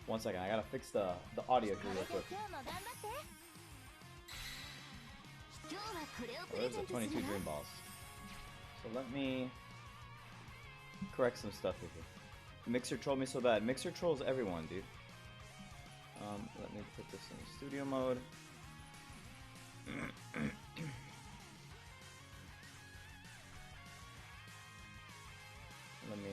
One second, I gotta fix the audio here real quick. Oh, there's the 22 Dream Balls. So let me correct some stuff here. Mixer trolled me so bad. Mixer trolls everyone, dude. Let me put this in studio mode. Let me...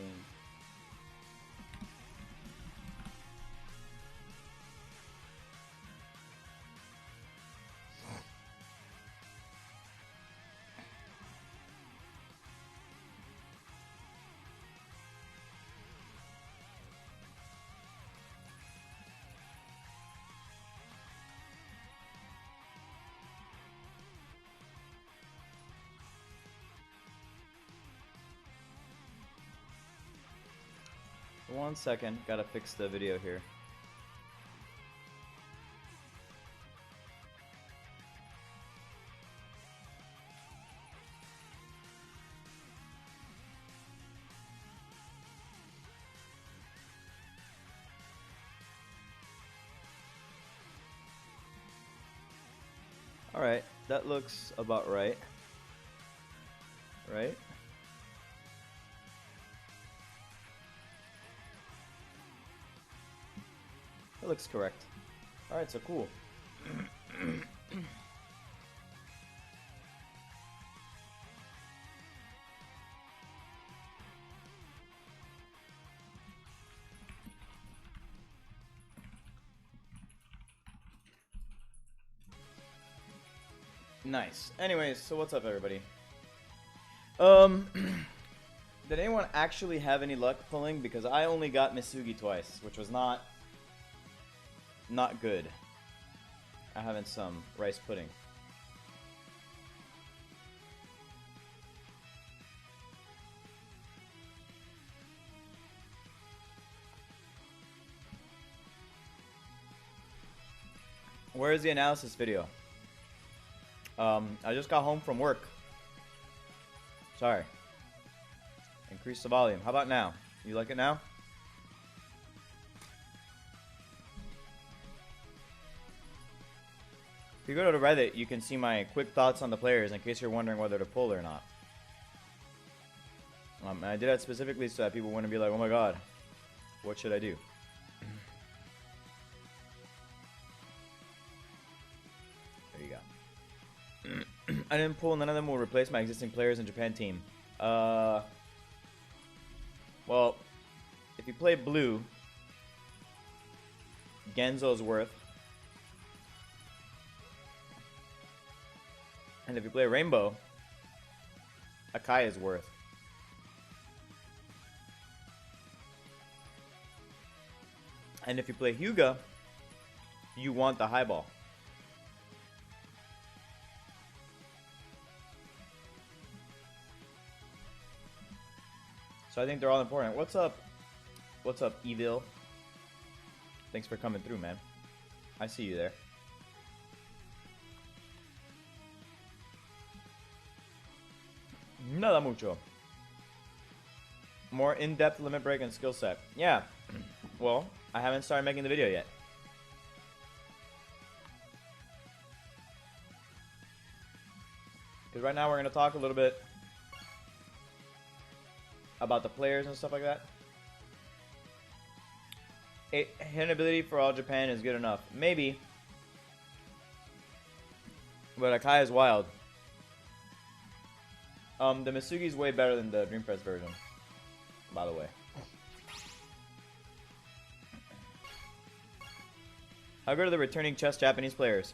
One second, gotta fix the video here. Alright, that looks about right. Right? That looks correct. Alright, so cool. Nice. Anyways, so what's up, everybody? Did anyone actually have any luck pulling? Because I only got Misugi twice, which was not good. I having some rice pudding. Where is the analysis video? I just got home from work. Sorry. Increase the volume. How about now? You like it now? If you go to Reddit, you can see my quick thoughts on the players in case you're wondering whether to pull or not. And I did that specifically so that people wouldn't be like, oh my god, what should I do? There you go. I didn't pull, none of them will replace my existing players in Japan team. Well, if you play blue, Genzo's worth. And if you play rainbow, Akai is worth. And if you play Hyuga, you want the highball. So I think they're all important. What's up? What's up, Evil? Thanks for coming through, man. I see you there. Nada mucho. More in-depth limit break and skill set. Yeah. Well, I haven't started making the video yet. Because right now we're going to talk a little bit about the players and stuff like that. Hidden ability for all Japan is good enough. Maybe. But Akai is wild. The Misugi is way better than the Dream Press version, by the way. How good are the returning chess Japanese players?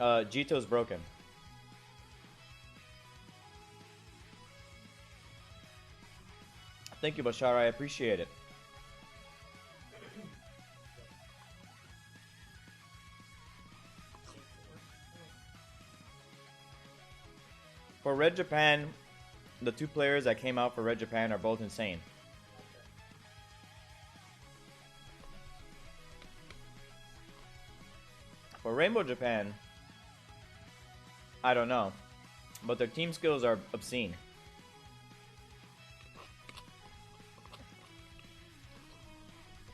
Jito's broken. Thank you, Bashar. I appreciate it. For Red Japan, the two players that came out for Red Japan are both insane. For Rainbow Japan, I don't know. But their team skills are obscene.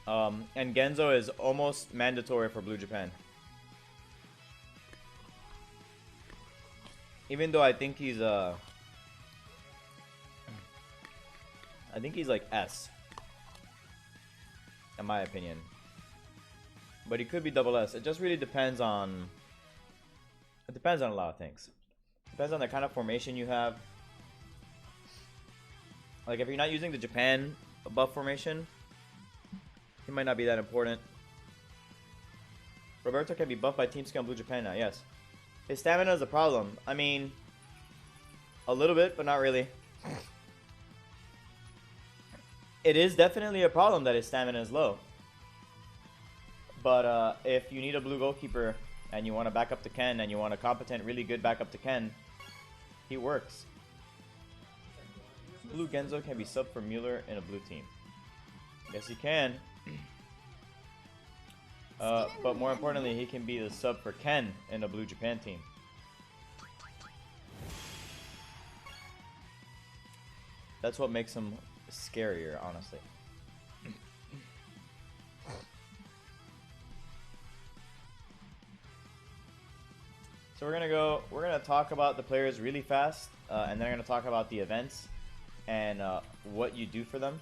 And Genzo is almost mandatory for Blue Japan. Even though I think he's like S, in my opinion. But he could be double S. It just really depends on. It depends on a lot of things. Depends on the kind of formation you have. Like if you're not using the Japan buff formation, he might not be that important. Roberto can be buffed by Team Skill on Blue Japan now. Yes. His stamina is a problem. I mean, a little bit, but not really. It is definitely a problem that his stamina is low. But if you need a blue goalkeeper and you want to back up to Ken and you want a competent, really good backup to Ken, he works. Blue Genzo can be subbed for Mueller in a blue team. Yes, he can. But more importantly, he can be the sub for Ken in a Blue Japan team. That's what makes him scarier, honestly. So we're gonna talk about the players really fast, and then we're gonna talk about the events and what you do for them,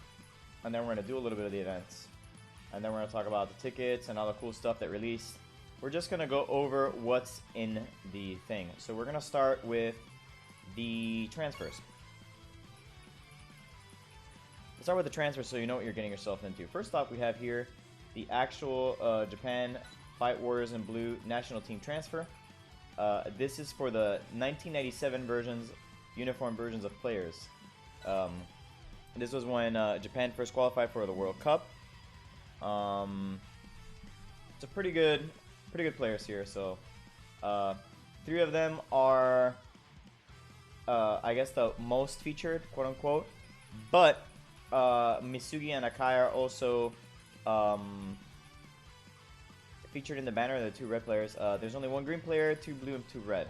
and then we're gonna do a little bit of the events, and then we're gonna talk about the tickets and all the cool stuff that released. We're just gonna go over what's in the thing. So we're gonna start with the transfers. Let's start with the transfers so you know what you're getting yourself into. First off, we have here the actual Japan Fight Warriors in Blue national team transfer. This is for the 1997 uniform versions of players. This was when Japan first qualified for the World Cup. It's a pretty good players here. So 3 of them are, I guess, the most featured, quote unquote. But Misugi and Akai are also featured in the banner. The 2 red players. There's only 1 green player, 2 blue, and 2 red.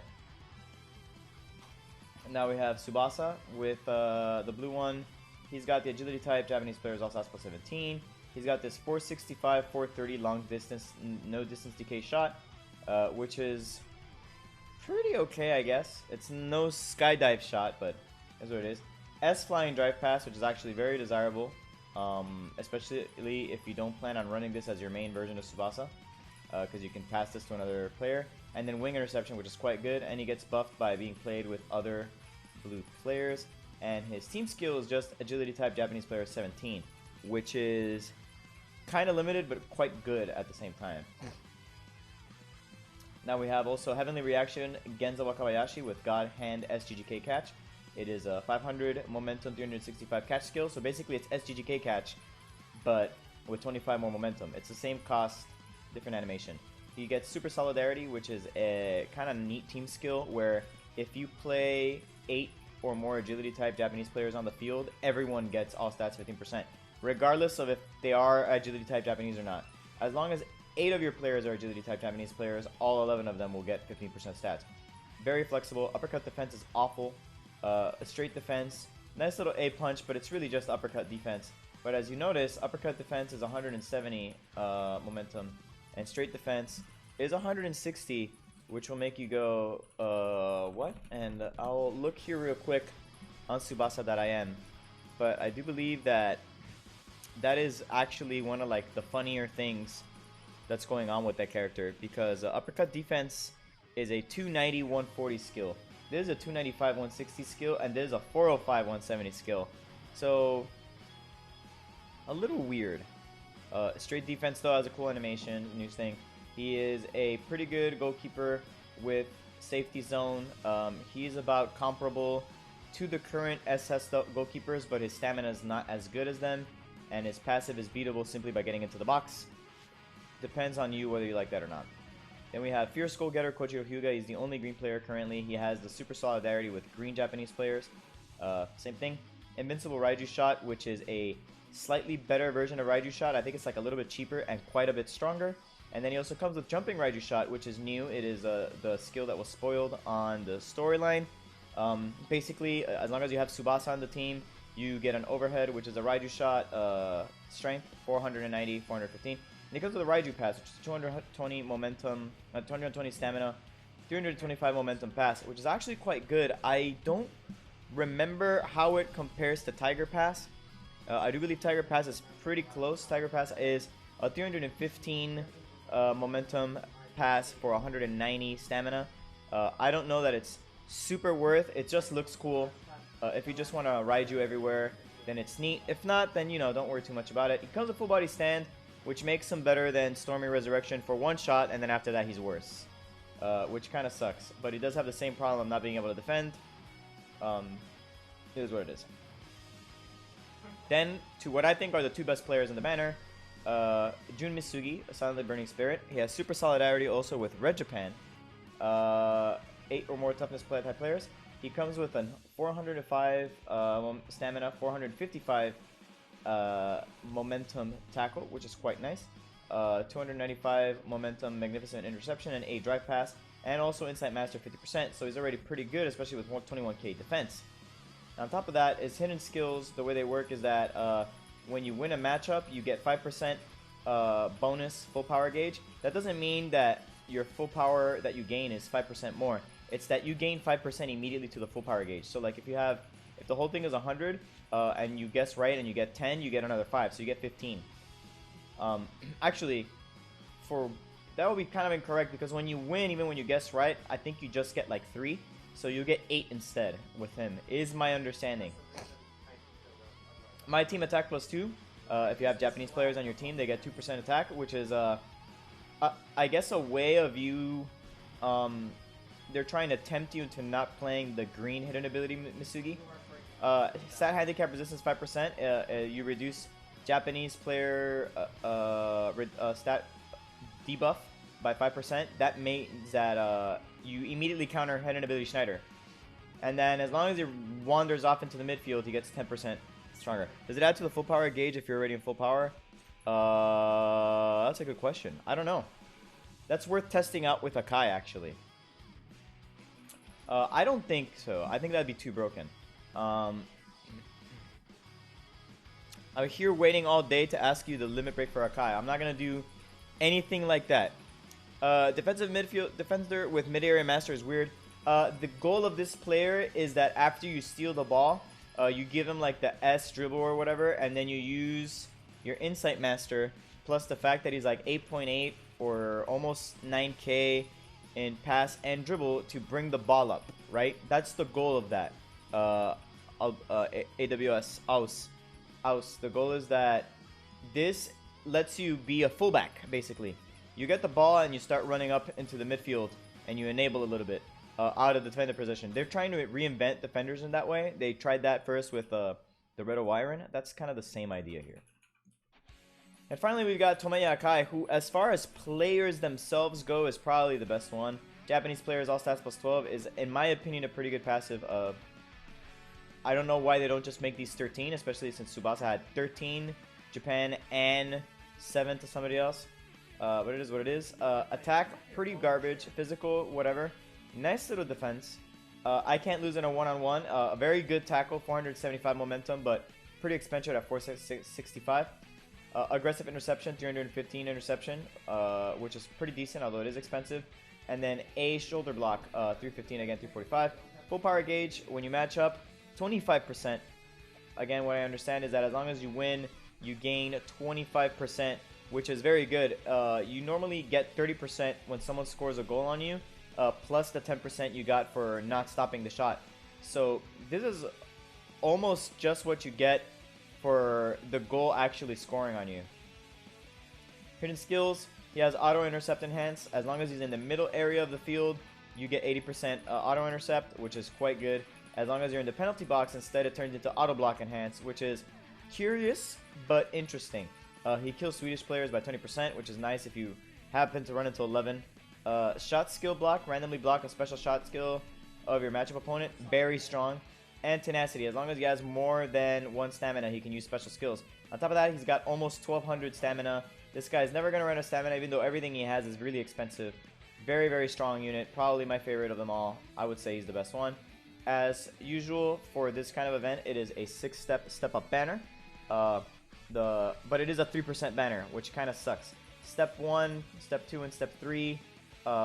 And now we have Tsubasa with the blue one. He's got the agility type. Japanese players also has plus 17. He's got this 465, 430 long distance, no distance decay shot, which is pretty okay, I guess. It's no skydive shot, but that's what it is. S flying drive pass, which is actually very desirable, especially if you don't plan on running this as your main version of Tsubasa, because you can pass this to another player. And then wing interception, which is quite good, and he gets buffed by being played with other blue players. And his team skill is just agility type Japanese player 17, which is kind of limited but quite good at the same time. Now we have also Heavenly Reaction Genza Wakabayashi with God Hand SGGK catch. It is a 500 momentum, 365 catch skill. So basically it's SGGK catch, but with 25 more momentum. It's the same cost, different animation. He gets Super Solidarity, which is a kind of neat team skill where if you play 8 or more agility type Japanese players on the field, everyone gets all stats 15%, regardless of if they are agility type Japanese or not. As long as 8 of your players are agility type Japanese players, all 11 of them will get 15% stats. Very flexible. Uppercut defense is awful. A straight defense, nice little A punch, but it's really just uppercut defense. But as you notice, uppercut defense is 170 momentum, and straight defense is 160, which will make you go, what? And I'll look here real quick on Tsubasa.in, but I do believe that that is actually one of like the funnier things that's going on with that character, because uppercut defense is a 290 140 skill. This is a 295 160 skill, and this is a 405 170 skill. So a little weird. Straight defense though has a cool animation, new thing. He is a pretty good goalkeeper with safety zone. He's about comparable to the current SS goalkeepers, but his stamina is not as good as them, and his passive is beatable simply by getting into the box. Depends on you whether you like that or not. Then we have Fierce Goal Getter Kojiro Hyuga. He's the only green player currently. He has the Super Solidarity with green Japanese players. Same thing. Invincible Raiju Shot, which is a slightly better version of Raiju Shot. I think it's like a little bit cheaper and quite a bit stronger. And then he also comes with Jumping Raiju Shot, which is new. It is the skill that was spoiled on the storyline. Basically, as long as you have Tsubasa on the team, You get an overhead, which is a Raiju shot, strength, 490, 415. And he comes with a Raiju pass, which is 220 momentum, 220 stamina, 325 momentum pass, which is actually quite good. I don't remember how it compares to Tiger Pass. I do believe Tiger Pass is pretty close. Tiger Pass is a 315 momentum pass for 190 stamina. I don't know that it's super worth. It just looks cool. If you just want to ride you everywhere, then it's neat. If not, then, you know, don't worry too much about it. He comes with full body stand, which makes him better than Stormy Resurrection for one shot, and then after that he's worse. Which kind of sucks. But he does have the same problem of not being able to defend. It is what it is. Then, to what I think are the two best players in the banner, Jun Misugi, a Silently Burning Spirit. He has super solidarity also with Red Japan. 8 or more toughness type players. He comes with a 405 stamina, 455 momentum tackle, which is quite nice. 295 momentum magnificent interception and 8 drive pass, and also Insight Master 50%, so he's already pretty good, especially with 121k defense. Now, on top of that, his hidden skills, the way they work is that when you win a matchup, you get 5% bonus full power gauge. That doesn't mean that your full power that you gain is 5% more. It's that you gain 5% immediately to the full power gauge. So like if the whole thing is 100 and you guess right and you get 10, you get another 5, so you get 15. Actually, that would be kind of incorrect, because when you win, even when you guess right, I think you just get like 3. So you get 8 instead with him, is my understanding. My team attack +2. If you have Japanese players on your team, they get 2% attack, which is, I guess, a way of you... they're trying to tempt you into not playing the green hidden ability Misugi. Stat handicap resistance 5%. You reduce Japanese player stat debuff by 5%. That means that you immediately counter hidden ability Schneider. And then as long as he wanders off into the midfield, he gets 10% stronger. Does it add to the full power gauge if you're already in full power? That's a good question. I don't know. That's worth testing out with Akai, actually. I don't think so. I think that'd be too broken. I'm here waiting all day to ask you the limit break for Akai. I'm not going to do anything like that. Defensive midfield defender with mid-area master is weird. The goal of this player is that after you steal the ball, you give him like the S dribble or whatever, and then you use your Insight Master plus the fact that he's like 8.8 or almost 9k in pass and dribble to bring the ball up, right? That's the goal of that. AWS, AUS. The goal is that this lets you be a fullback, basically. You get the ball and you start running up into the midfield and you enable a little bit out of the defender position. They're trying to reinvent defenders in that way. They tried that first with the Red Owiron. That's kind of the same idea here. And finally, we've got Tomoya Akai, who, as far as players themselves go, is probably the best one. Japanese players, all stats +12, is, in my opinion, a pretty good passive. I don't know why they don't just make these 13, especially since Tsubasa had 13, Japan, and 7 to somebody else. But it is what it is. Attack, pretty garbage. Physical, whatever. Nice little defense. I can't lose in a one-on-one. A very good tackle, 475 momentum, but pretty expensive at 465. Aggressive interception, 315 interception, which is pretty decent, although it is expensive. And then a shoulder block, 315, again, 345. Full power gauge, when you match up, 25%. Again, what I understand is that as long as you win, you gain 25%, which is very good. You normally get 30% when someone scores a goal on you, plus the 10% you got for not stopping the shot. So this is almost just what you get for the goal actually scoring on you. Hidden skills, he has auto intercept enhance. As long as he's in the middle area of the field, you get 80% auto intercept, which is quite good. As long as you're in the penalty box, instead it turns into auto block enhance, which is curious but interesting. He kills Swedish players by 20%, which is nice if you happen to run into 11. Shot skill block, randomly block a special shot skill of your matchup opponent, very strong. And tenacity, as long as he has more than 1 stamina, he can use special skills. On top of that, he's got almost 1200 stamina. This guy's never going to run out of stamina, even though everything he has is really expensive. Very, very strong unit, probably my favorite of them all. I would say he's the best one. as usual for this kind of event, it is a 6-step up banner. But it is a 3% banner, which kind of sucks. Step 1, Step 2, and Step 3.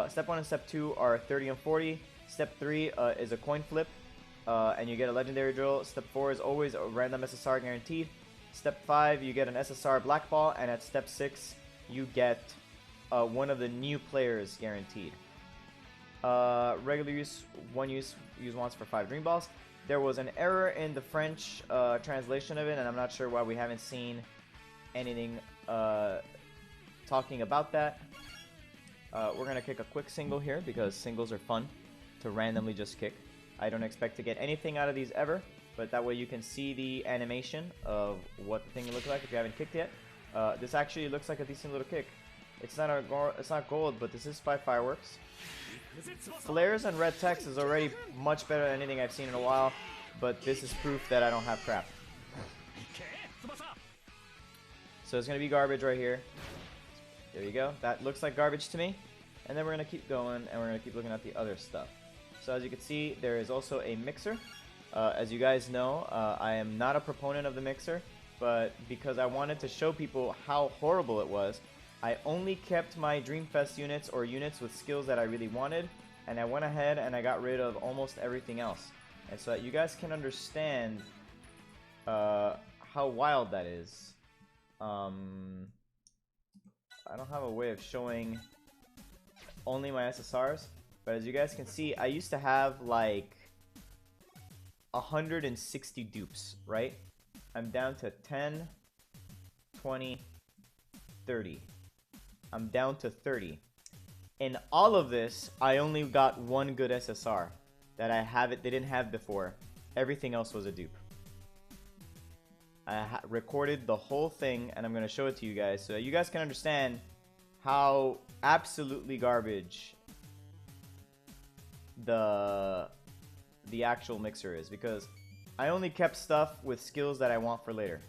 Step 1 and Step 2 are 30 and 40. Step 3 is a coin flip, and you get a legendary drill. Step 4 is always a random SSR guaranteed. Step 5, you get an SSR black ball, and at Step 6, you get one of the new players guaranteed. Regular use, use once for 5 dream balls. There was an error in the French translation of it, and I'm not sure why we haven't seen anything talking about that. We're going to kick a quick single here because singles are fun to randomly just kick. I don't expect to get anything out of these ever, but that way you can see the animation of what the thing looks like if you haven't kicked yet. This actually looks like a decent little kick. It's not gold, but this is 5 fireworks. Flares and red text is already much better than anything I've seen in a while, but this is proof that I don't have crap. So it's going to be garbage right here. There you go. That looks like garbage to me. And then we're going to keep going, and we're going to keep looking at the other stuff. So as you can see, there is also a mixer. As you guys know, I am not a proponent of the mixer, but because I wanted to show people how horrible it was, I only kept my Dreamfest units or units with skills that I really wanted, and I went ahead and I got rid of almost everything else. And so that you guys can understand how wild that is. I don't have a way of showing only my SSRs, but as you guys can see, I used to have like 160 dupes, right? I'm down to 10, 20, 30. I'm down to 30. In all of this, I only got one good SSR that they didn't have before. Everything else was a dupe. I recorded the whole thing, and I'm going to show it to you guys so that you guys can understand how absolutely garbage the actual mixer is, because I only kept stuff with skills that I want for later.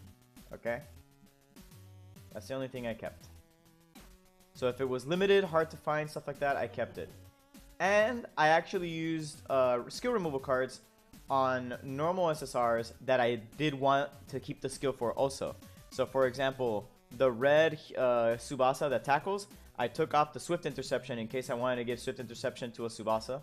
Okay? That's the only thing I kept. So if it was limited, hard to find, stuff like that, I kept it. And I actually used skill removal cards on normal SSRs that I did want to keep the skill for also. So for example, the red Tsubasa that tackles, I took off the Swift Interception in case I wanted to give Swift Interception to a Tsubasa.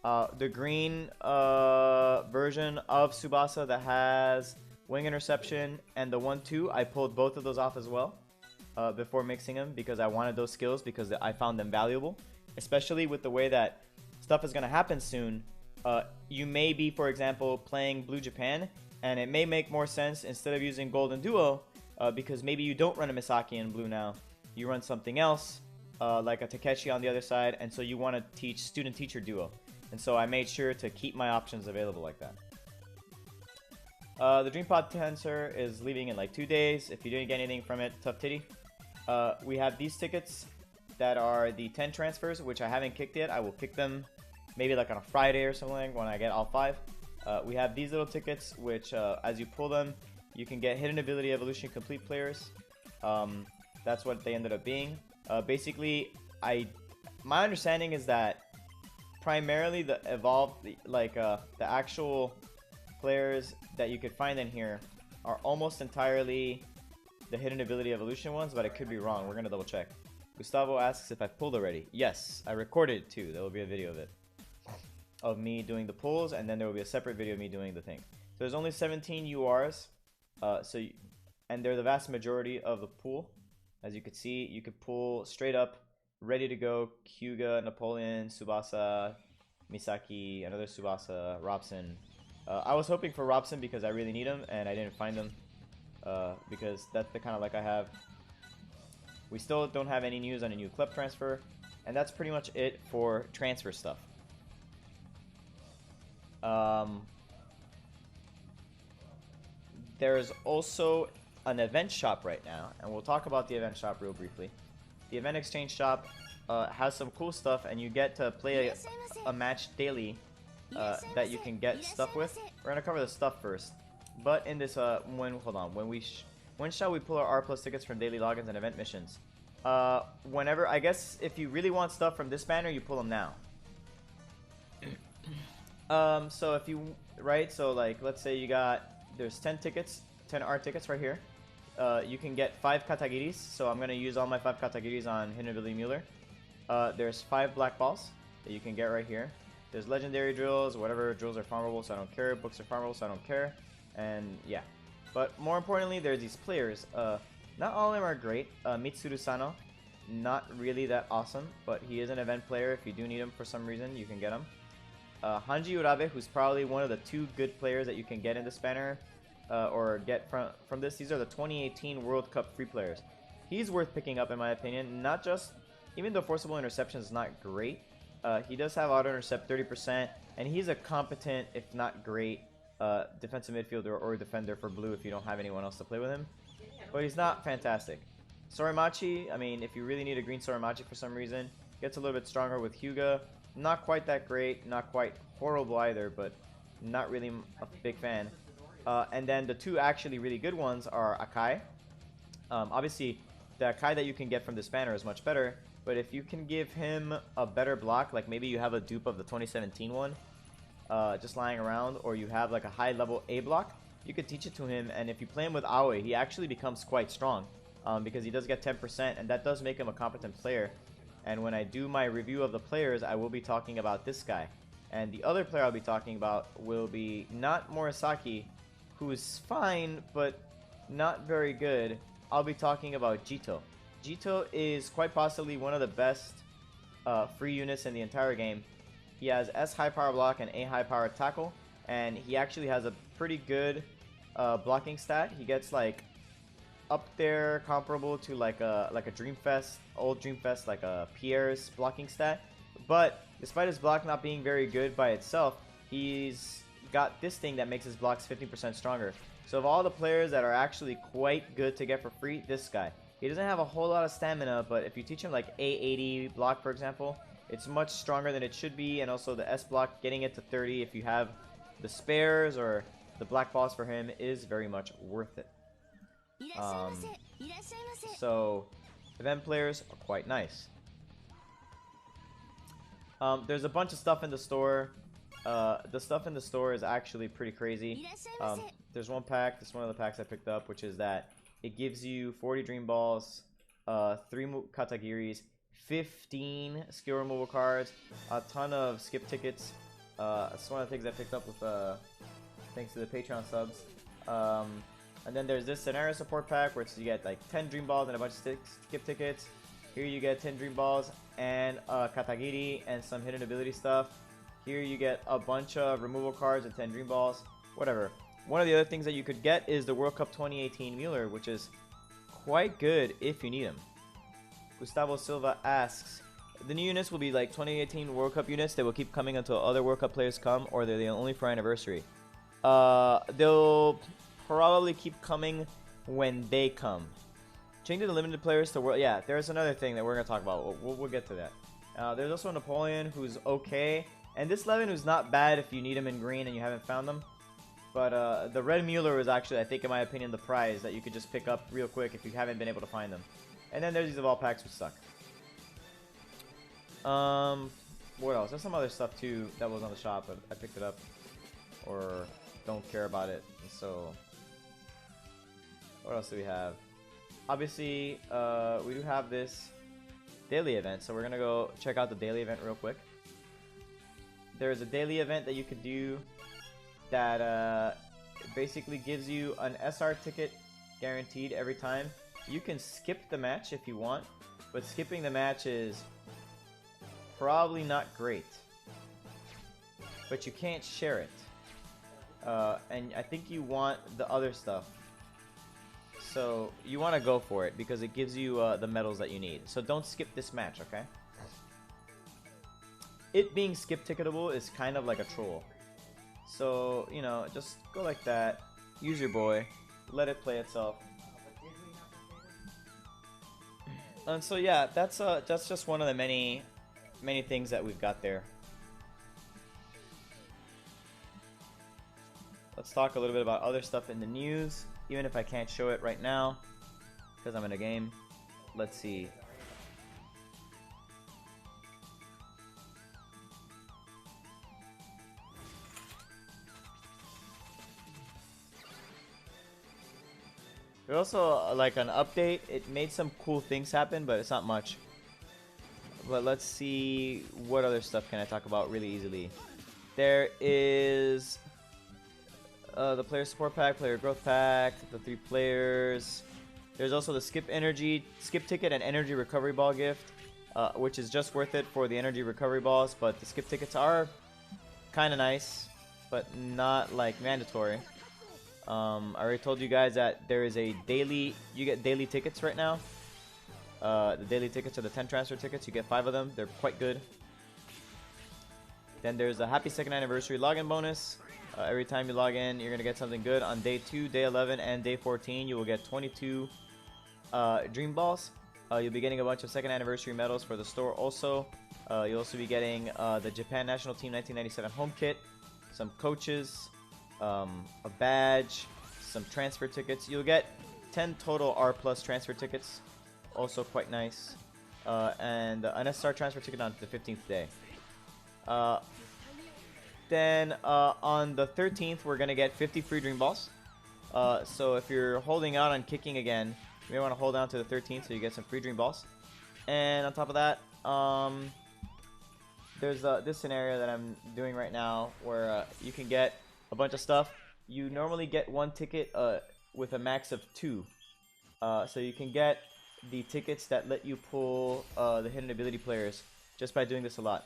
The green version of Tsubasa that has Wing Interception and the 1-2, I pulled both of those off as well before mixing them because I wanted those skills because I found them valuable. Especially with the way that stuff is going to happen soon. You may be, for example, playing Blue Japan, and it may make more sense instead of using Golden Duo, because maybe you don't run a Misaki in Blue now. You run something else, like a Takeshi on the other side, and so you want to teach student-teacher duo. And so I made sure to keep my options available like that. The DreamPod Tensor is leaving in like 2 days. If you didn't get anything from it, tough titty. We have these tickets that are the 10 transfers, which I haven't kicked yet. I will kick them maybe like on a Friday or something when I get all 5. We have these little tickets, which as you pull them, you can get Hidden Ability Evolution Complete players. That's what they ended up being. Basically, my understanding is that primarily the evolved, the actual players that you could find in here are almost entirely the Hidden Ability Evolution ones, but I could be wrong. We're gonna double check. Gustavo asks if I've pulled already. Yes, I recorded it too. There will be a video of it. Of me doing the pulls, and then there will be a separate video of me doing the thing. So there's only 17 URs, and they're the vast majority of the pool. As you can see, you could pull straight up, ready to go, Hyuga, Napoleon, Tsubasa, Misaki, another Tsubasa, Robson. I was hoping for Robson because I really need him, and I didn't find him because that's the kind of luck I have. We still don't have any news on a new club transfer, and that's pretty much it for transfer stuff. There's also an event shop right now, and we'll talk about the event shop real briefly. The event exchange shop has some cool stuff, and you get to play a match daily that you can get stuff with. We're gonna cover the stuff first, but in this when shall we pull our R+ tickets from daily logins and event missions? Whenever, I guess if you really want stuff from this banner, you pull them now. So if you, right, so like, let's say you got, there's 10 tickets, 10 art tickets right here. You can get 5 Katagiris, so I'm going to use all my 5 Katagiris on Hidden Ability Mueller. There's 5 black balls that you can get right here. There's legendary drills, whatever drills are farmable, so I don't care. Books are farmable, so I don't care. And yeah. But more importantly, there's these players. Not all of them are great. Mitsuru Sano, not really that awesome, but he is an event player. If you do need him for some reason, you can get him. Hanji Urabe, who's probably one of the 2 good players that you can get in this banner, or get from this. These are the 2018 World Cup free players. He's worth picking up in my opinion. Not just, even though forcible interception is not great, he does have auto intercept 30%, and he's a competent, if not great, defensive midfielder or defender for blue if you don't have anyone else to play with him. But he's not fantastic. Sorimachi, I mean, if you really need a green Sorimachi for some reason, gets a little bit stronger with Hyuga. Not quite that great, not quite horrible either, but not really a big fan. And then the 2 actually really good ones are Akai. Obviously, the Akai that you can get from this banner is much better, but if you can give him a better block, like maybe you have a dupe of the 2017 one, just lying around, or you have like a high level A block, you could teach it to him, and if you play him with Aoi, he actually becomes quite strong, because he does get 10%, and that does make him a competent player. And when I do my review of the players, I will be talking about this guy. And the other player I'll be talking about will be not Morisaki, who is fine, but not very good. I'll be talking about Jito. Jito is quite possibly one of the best free units in the entire game. He has S high power block and A high power tackle, and he actually has a pretty good blocking stat. He gets like up there comparable to like a Dreamfest, old Dreamfest, like a Pierre's blocking stat. But despite his block not being very good by itself, he's got this thing that makes his blocks 50% stronger. So of all the players that are actually quite good to get for free, this guy. He doesn't have a whole lot of stamina, but if you teach him like A80 block, for example, it's much stronger than it should be, and also the S block, getting it to 30 if you have the spares or the black balls for him is very much worth it. So event players are quite nice. There's a bunch of stuff in the store. The stuff in the store is actually pretty crazy. There's one pack, this is one of the packs I picked up, which is that it gives you 40 Dream Balls, 3 Katagiris, 15 skill removal cards, a ton of skip tickets. That's one of the things I picked up with thanks to the Patreon subs. And then there's this scenario support pack where you get like 10 Dream Balls and a bunch of skip tickets. Here you get 10 Dream Balls and Katagiri and some hidden ability stuff. Here you get a bunch of removal cards and 10 Dream Balls, whatever. One of the other things that you could get is the World Cup 2018 Mueller, which is quite good if you need them. Gustavo Silva asks, the new units will be like 2018 World Cup units that will keep coming until other World Cup players come, or they're the only for anniversary? They'll probably keep coming when they come. Changing the limited players to world. Yeah, there's another thing that we're gonna talk about. We'll get to that. There's also Napoleon, who's okay, and this Levin, who's not bad if you need him in green and you haven't found them. But the red Mueller is actually, I think, in my opinion, the prize that you could just pick up real quick if you haven't been able to find them. And then there's these Evolve packs, which suck. What else? There's some other stuff too that was on the shop, but I picked it up or don't care about it. So what else do we have? Obviously, we do have this daily event, so we're gonna go check out the daily event real quick. There's a daily event that you could do that basically gives you an SR ticket guaranteed every time. You can skip the match if you want, but skipping the match is probably not great. But you can't share it. And I think you want the other stuff. So you want to go for it because it gives you the medals that you need. So don't skip this match, okay? It being skip ticketable is kind of like a troll. So, you know, just go like that. Use your boy. Let it play itself. And so yeah, that's just one of the many things that we've got there. Let's talk a little bit about other stuff in the news, even if I can't show it right now because I'm in a game. Let's see. There's also like an update. It made some cool things happen, but it's not much. But let's see what other stuff can I talk about really easily. There is the player support pack, player growth pack, the 3 players. There's also the skip ticket and energy recovery ball gift, which is just worth it for the energy recovery balls. But the skip tickets are kind of nice, but not like mandatory. I already told you guys that there is a daily, you get daily tickets right now. The daily tickets are the 10 transfer tickets. You get 5 of them. They're quite good. Then there's a happy 2nd anniversary login bonus. Every time you log in, you're going to get something good. On day 2, day 11, and day 14, you will get 22 dream balls. You'll be getting a bunch of 2nd anniversary medals for the store also. You'll also be getting the Japan National Team 1997 home kit, some coaches, a badge, some transfer tickets. You'll get 10 total R plus transfer tickets, also quite nice, and an SR transfer ticket on the 15th day. Then on the 13th, we're gonna get 50 free dream balls. So if you're holding out on kicking again, you may want to hold on to the 13th so you get some free dream balls. And on top of that, there's this scenario that I'm doing right now where you can get a bunch of stuff. You normally get 1 ticket with a max of 2. So you can get the tickets that let you pull the hidden ability players just by doing this a lot.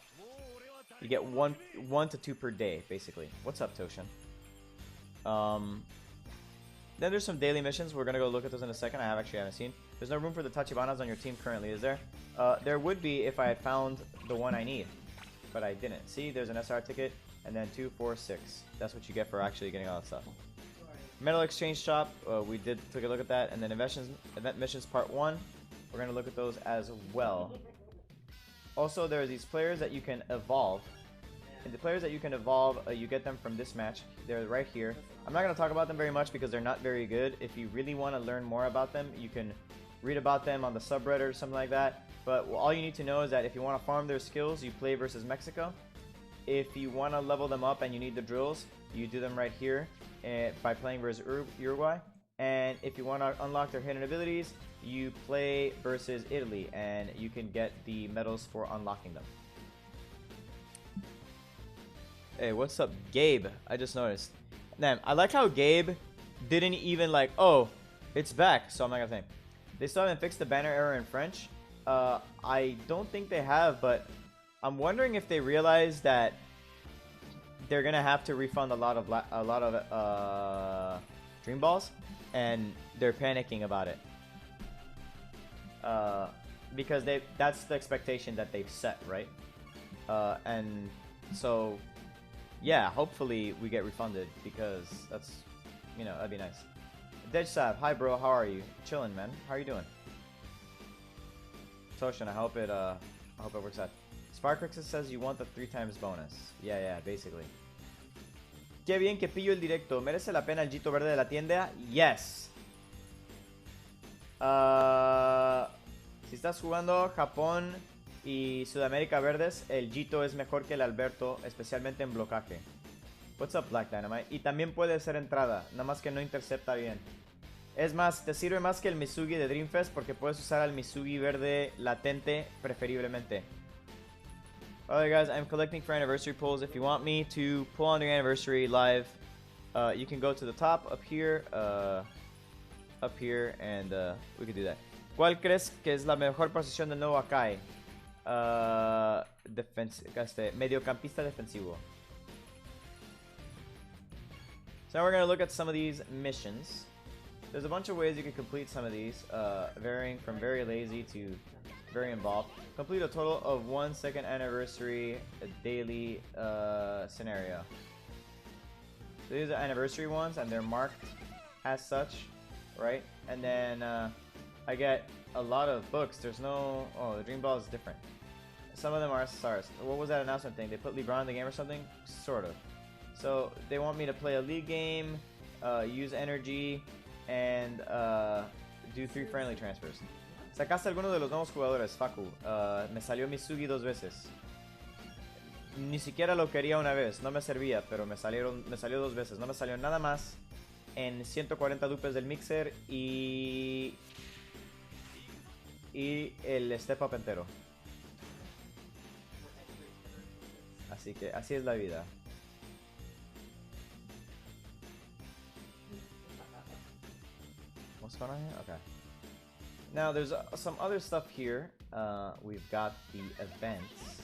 You get one to 2 per day, basically. What's up, Toshin? Then there's some daily missions. We're gonna go look at those in a second. I haven't seen. There's no room for the Tachibanas on your team currently, is there? There would be if I had found the one I need, but I didn't. See, there's an SR ticket, and then 2, 4, 6. That's what you get for actually getting all that stuff. Metal exchange shop. We did take a look at that, and then event missions part 1. We're gonna look at those as well. Also, there are these players that you can evolve. And the players that you can evolve, you get them from this match. They're right here. I'm not going to talk about them very much because they're not very good. If you really want to learn more about them, you can read about them on the subreddit or something like that. But all you need to know is that if you want to farm their skills, you play versus Mexico. If you want to level them up and you need the drills, you do them right here by playing versus Uruguay. And if you want to unlock their hidden abilities, you play versus Italy, and you can get the medals for unlocking them. Hey, what's up, Gabe? I just noticed. Man, I like how Gabe didn't even like, oh, it's back, so I'm not gonna say. They still haven't fixed the banner error in French. I don't think they have, but I'm wondering if they realize that they're gonna have to refund a lot of dream balls, and they're panicking about it. Because that's the expectation that they've set, right? And so, yeah, hopefully we get refunded because that's, you know, that'd be nice. Deadsab, hi bro, how are you? Chilling, man. How are you doing? Toshin, I hope it works out. Sparkrixus says you want the 3 times bonus. Yeah, basically. Qué bien que pillo el directo. ¿Merece la pena el Jito verde de la tienda? Yes. Si estás jugando Japón y Sudamérica verdes, el Jito es mejor que el Alberto, especialmente en blocaje. What's up, Black Dynamite? Y también puede ser entrada, nada más que no intercepta bien. Es más, te sirve más que el Misugi de Dreamfest porque puedes usar al Misugi verde latente preferiblemente. Alright guys, I'm collecting for anniversary pulls. If you want me to pull on your anniversary live, you can go to the top up here, and we can do that. ¿Cuál crees que es la mejor posición del nuevo Akai? Mediocampista defensivo. So now we're going to look at some of these missions. There's a bunch of ways you can complete some of these, varying from very lazy to very involved. Complete a total of 1 2nd anniversary daily scenario. So these are anniversary ones, and they're marked as such, right? And then I get a lot of books. There's no... Oh, the Dream Ball is different. Some of them are SSRs. What was that announcement thing? They put LeBron in the game or something? Sort of. So they want me to play a league game, use energy, and do 3 friendly transfers. ¿Sacaste alguno de los nuevos jugadores, Facu? Me salió Misugi 2 veces. Ni siquiera lo quería una vez, no me servía, pero me salió 2 veces. No me salió nada más en 140 dupes del mixer y el step up entero. Así que así es la vida. What's going on here? Okay. Now there's some other stuff here. We've got the events.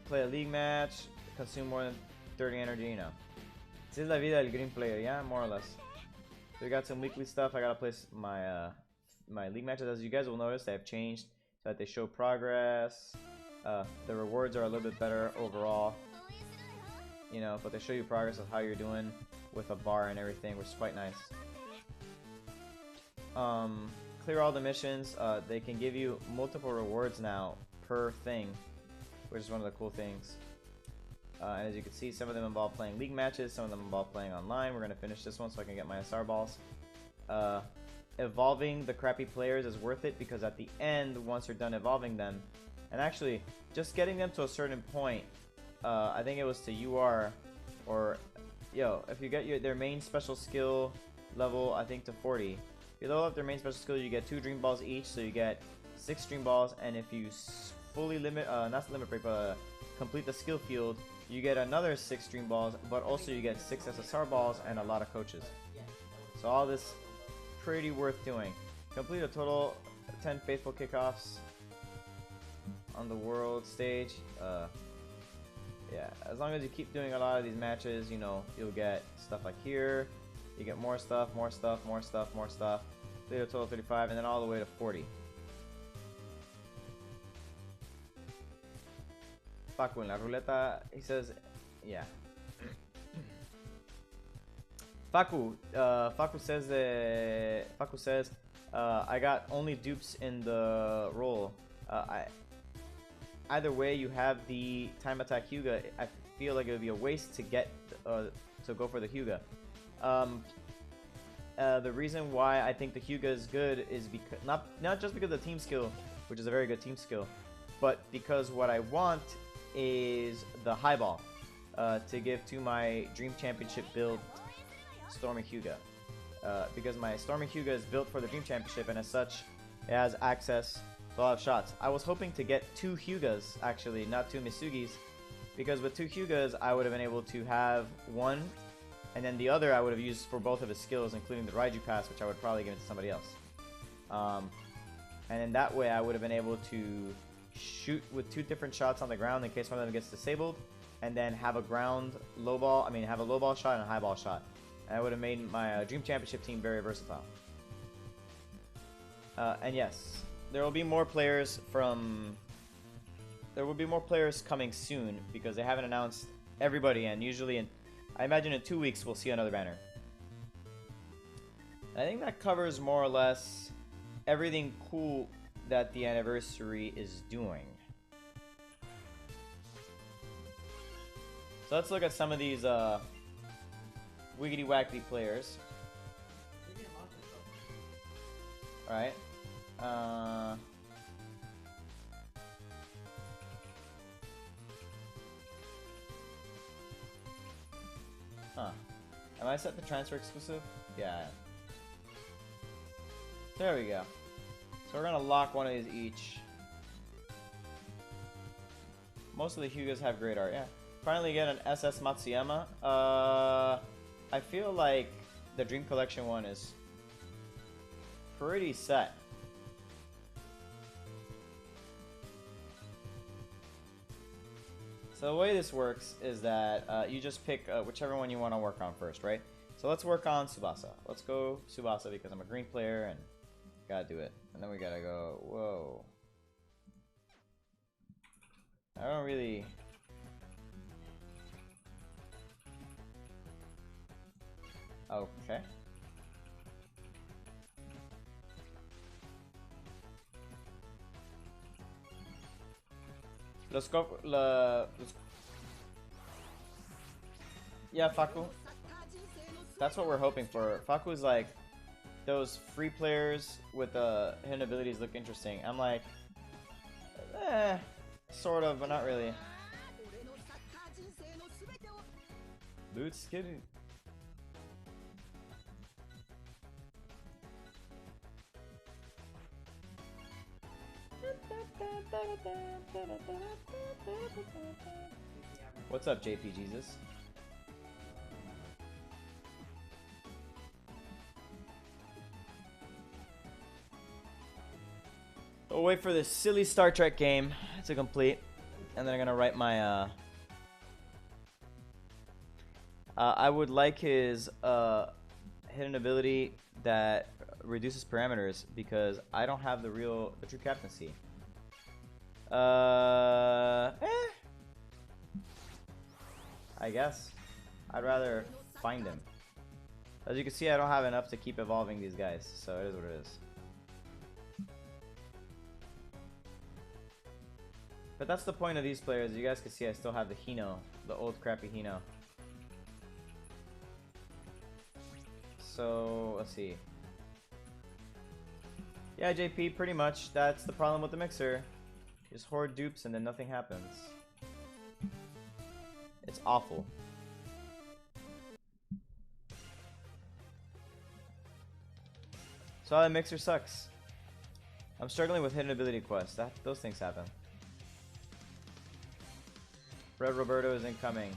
Play a league match, consume more than 30 energy, you know. This is la vida del green player, yeah, more or less. So we got some weekly stuff. I gotta place my my league matches. As you guys will notice, they have changed so that they show progress. The rewards are a little bit better overall, you know, but they show you progress of how you're doing with a bar and everything, which is quite nice. Clear all the missions. They can give you multiple rewards now per thing, which is one of the cool things. And as you can see, some of them involve playing league matches, some of them involve playing online. We're going to finish this one so I can get my SR balls. Evolving the crappy players is worth it because at the end, once you're done evolving them, and actually, just getting them to a certain point, I think it was to UR, or, if you get their main special skill level, I think to 40, if you level up their main special skill, you get 2 Dream Balls each, so you get 6 Dream Balls, and if you fully limit, not limit break, but complete the skill field, you get another 6 Dream Balls, but also you get 6 SSR balls and a lot of coaches. So all this pretty worth doing. Complete a total 10 faithful kickoffs on the world stage. Yeah, as long as you keep doing a lot of these matches, you know, you'll get stuff like here. You get more stuff, more stuff, more stuff, more stuff. Complete a total 35, and then all the way to 40. Facu in la ruleta, he says, yeah. Facu says, I got only dupes in the roll. Either way, you have the time attack Hyuga. I feel like it would be a waste to get to go for the Hyuga. The reason why I think the Hyuga is good is because not just because of the team skill, which is a very good team skill, but because what I want is the highball to give to my Dream Championship build Stormy Hyuga. Because my Stormy Hyuga is built for the Dream Championship, and as such, it has access to a lot of shots. I was hoping to get 2 Hyugas, actually, not 2 Misugis, because with 2 Hyugas, I would have been able to have one, and then the other I would have used for both of his skills, including the Raiju Pass, which I would probably give it to somebody else. And in that way, I would have been able to shoot with 2 different shots on the ground in case one of them gets disabled, and then have a ground low ball, have a low ball shot and a high ball shot. And I would have made my Dream Championship team very versatile. And yes, there will be more players coming soon because they haven't announced everybody, and usually I imagine in 2 weeks we'll see another banner. I think that covers more or less everything cool that the anniversary is doing. So let's look at some of these wiggity wackety players. Alright. Am I set to transfer exclusive? Yeah. There we go. So we're gonna lock one of these each. Most of the Hyugas have great art, yeah. Finally get an SS Matsuyama. I feel like the Dream Collection one is pretty set. So the way this works is that you just pick whichever one you want to work on first, right? So let's work on Tsubasa. Let's go Tsubasa because I'm a green player and gotta do it. And then we gotta go, whoa. I don't really... Okay. Let's go. Yeah, Faku. That's what we're hoping for. Faku's like, those free players with the hidden abilities look interesting. I'm like, sort of, but not really. Dude, skinny. What's up, JP Jesus? We'll wait for this silly Star Trek game to complete, and then I'm gonna write my. I would like his hidden ability that reduces parameters because I don't have the true captaincy. I guess I'd rather find him. As you can see, I don't have enough to keep evolving these guys, so it is what it is. But that's the point of these players. You guys can see I still have the Hino, the old crappy Hino. So, let's see. Yeah, JP, pretty much. That's the problem with the mixer. Just horde dupes and then nothing happens. It's awful. So the mixer sucks. I'm struggling with hidden ability quests. Those things happen. Red Roberto is incoming.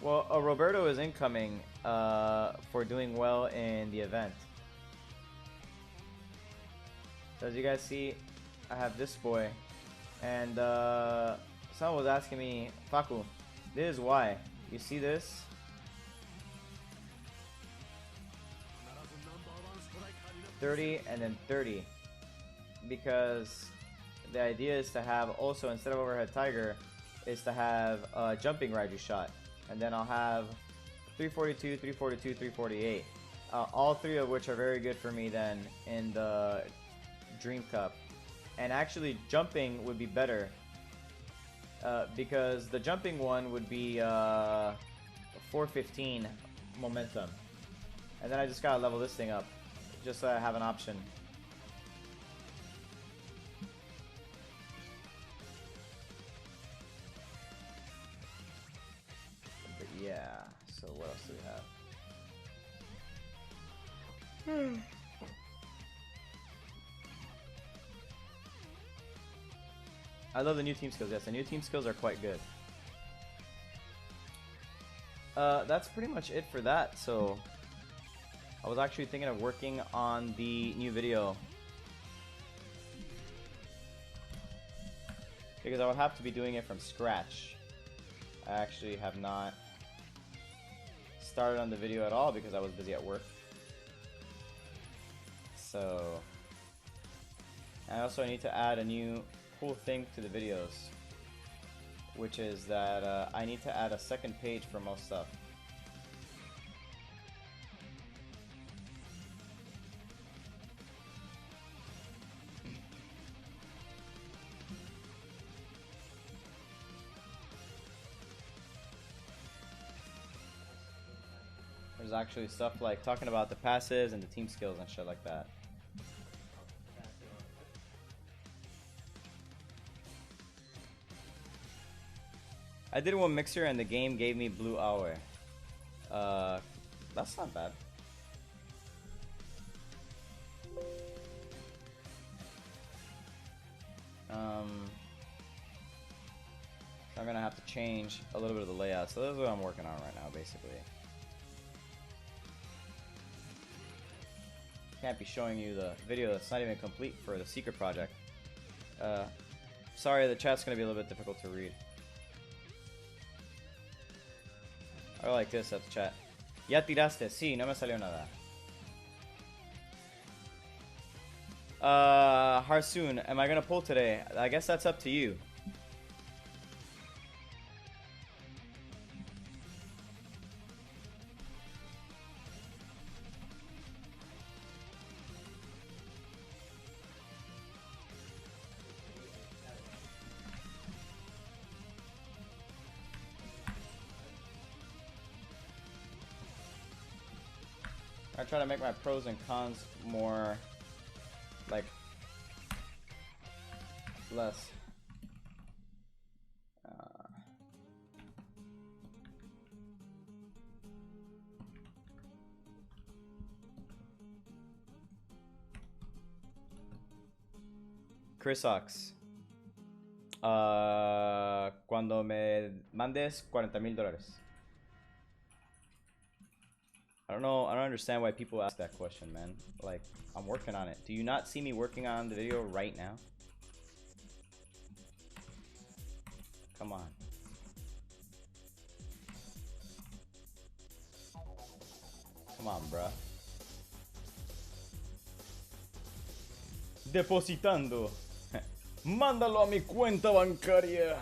Well, Roberto is incoming for doing well in the event. So as you guys see, I have this boy. And someone was asking me, Faku, this is why. You see this? $30 and then 30. Because the idea is to have also, instead of Overhead Tiger, is to have jumping Raiju shot. And then I'll have 342, 342, 348. All three of which are very good for me then in the Dream Cup. And actually jumping would be better. Because the jumping one would be 415 momentum. And then I just gotta level this thing up. Just so I have an option. But yeah, so what else do we have? I love the new team skills. Yes, the new team skills are quite good. That's pretty much it for that. So I was actually thinking of working on the new video because I would have to be doing it from scratch. I actually have not started on the video at all because I was busy at work. So, and also I need to add a new cool thing to the videos, which is that I need to add a second page for most stuff. There's actually stuff like talking about the passives and the team skills and shit like that. I did one mixer and the game gave me blue hour. That's not bad. So I'm gonna have to change a little bit of the layout. So that's what I'm working on right now, basically. Can't be showing you the video that's not even complete for the secret project. Sorry, the chat's gonna be a little bit difficult to read. I like this at the chat. Ya tiraste, sí, no me salió nada. Harsoon, am I gonna pull today? I guess that's up to you. I try to make my pros and cons more, like, less. Chris Ox. Cuando me mandes $40,000. I don't know. I don't understand why people ask that question, man. Like, I'm working on it. Do you not see me working on the video right now? Come on. Come on, bruh. Depositando. Mándalo a mi cuenta bancaria.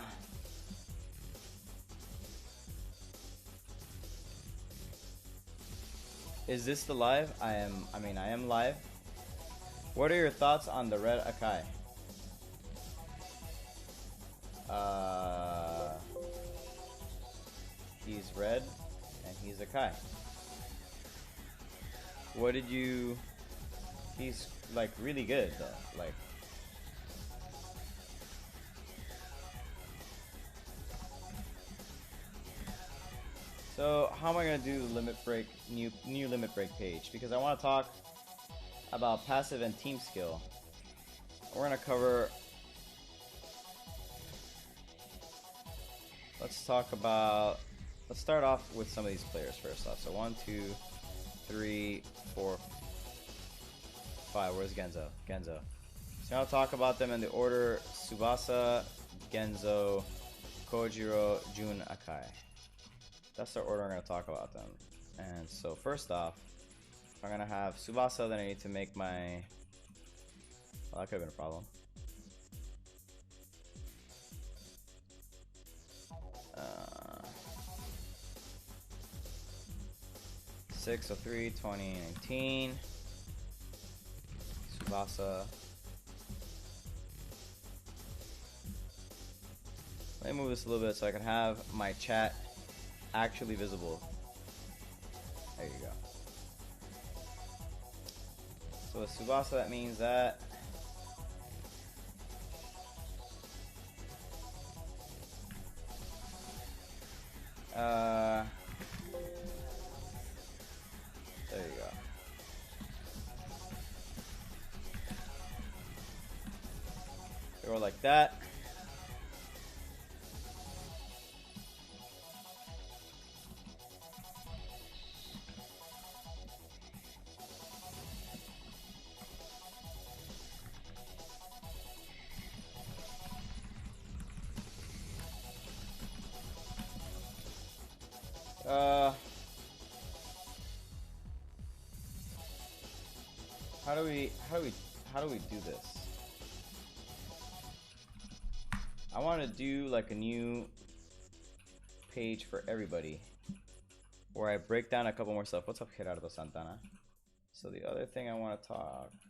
Is this the live? I am live. What are your thoughts on the red Akai? He's red and he's Akai. What did you... He's like really good though. Like, so how am I gonna do the limit break, new limit break page? Because I want to talk about passive and team skill. We're gonna cover. Let's talk about. Let's start off with some of these players first off. So 1, 2, 3, 4, 5. Where's Genzo? Genzo. So I'll talk about them in the order: Tsubasa, Genzo, Kojiro, Jun, Akai. That's the order I'm going to talk about them. And so first off, I'm going to have Tsubasa, then I need to make my... Well, that could have been a problem. 603, 2019. Tsubasa. Let me move this a little bit so I can have my chat actually visible. There you go. So with Tsubasa, that means that there you go. Go like that. How do we do this? I want to do like a new page for everybody where I break down a couple more stuff. What's up, Gerardo Santana? So the other thing I want to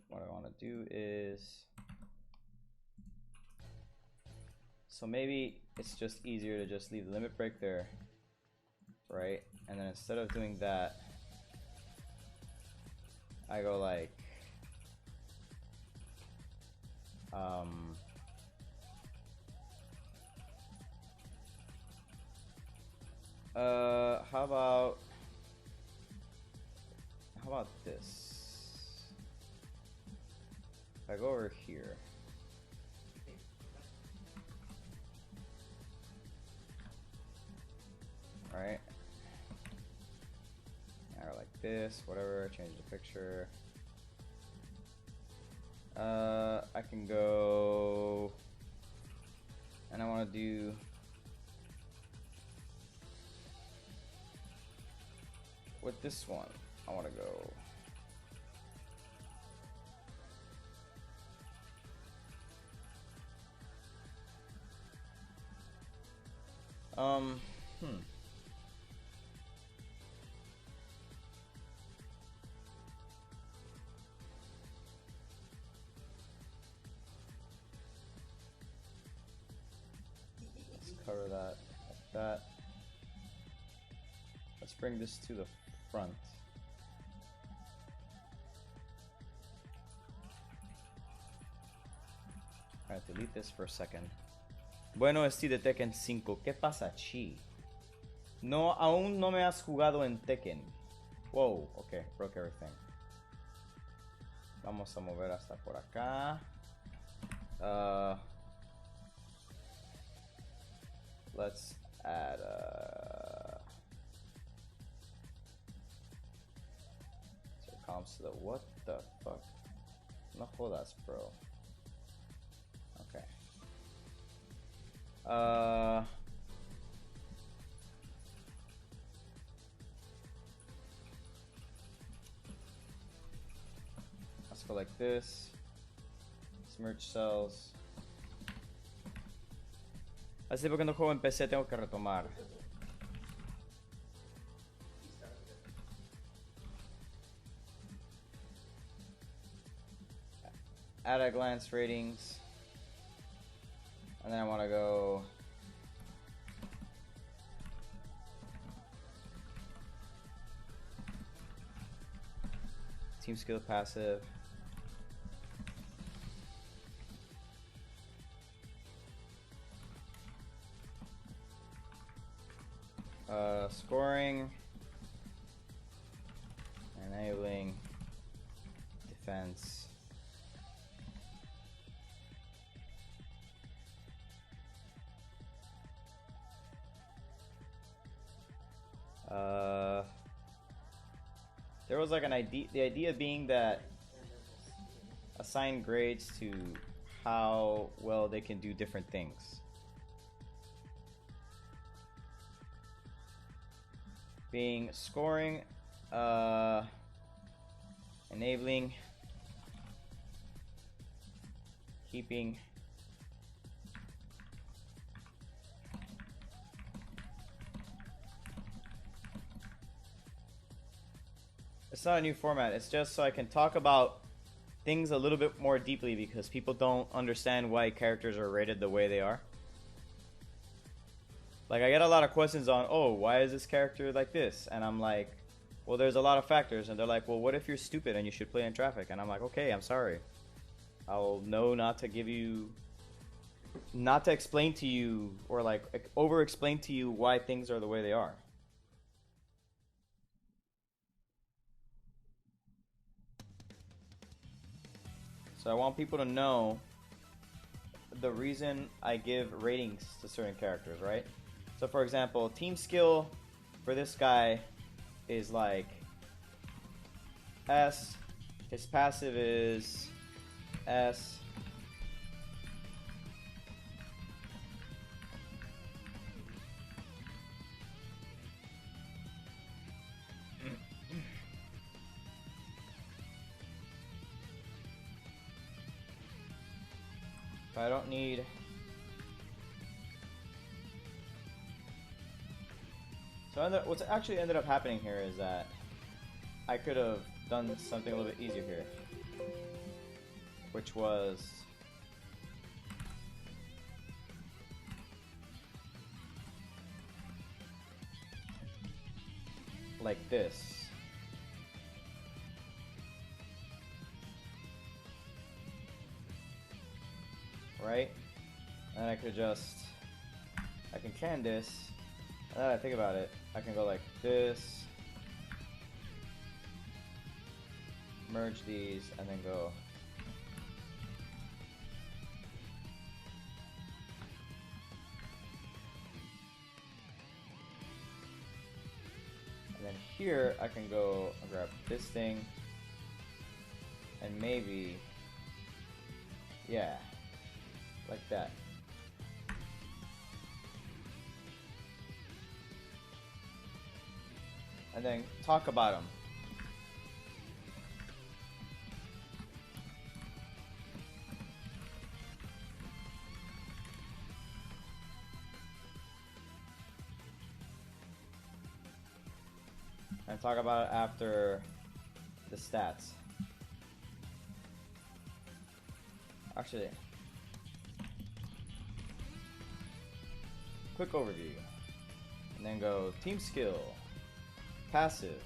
what I want to do is, so maybe it's just easier to just leave the limit break there, right? And then instead of doing that, I go like how about this? If I go over here, all right, or like this, whatever, change the picture. I can go, and I want to do with this one. I want to go let's cover that like that. Let's bring this to the front. Alright, delete this for a second. Bueno, Steve de Tekken 5. ¿Qué pasa, Chi? No, aún no me has jugado en Tekken. Wow, okay, broke everything. Vamos a mover hasta por acá. Let's add so it comes to the what the fuck? No jodas, bro. Okay. Let's go like this. Merge cells. Hace porque no juego en PC, tengo que retomar. At a glance ratings. And then I want to go team skill passive. Scoring, enabling, defense. There was like an idea, the idea being that assign grades to how well they can do different things. Being scoring, enabling, keeping, it's not a new format, it's just so I can talk about things a little bit more deeply because people don't understand why characters are rated the way they are. Like, I get a lot of questions on, oh, why is this character like this? And I'm like, well, there's a lot of factors. And they're like, well, what if you're stupid and you should play in traffic? And I'm like, okay, I'm sorry. I'll know not to give you, not to explain to you or like over explain to you why things are the way they are. So I want people to know the reason I give ratings to certain characters, right? So for example, team skill for this guy is like S. His passive is S. But I don't need so what's actually ended up happening here is that I could have done something a little bit easier here, which was like this. Right? And I could just, I can this. Now that I think about it, I can go like this, merge these, and then go. And then here I can go and grab this thing, and maybe, yeah, like that. And then talk about them. And talk about it after the stats. Actually, quick overview. And then go team skill. Passive.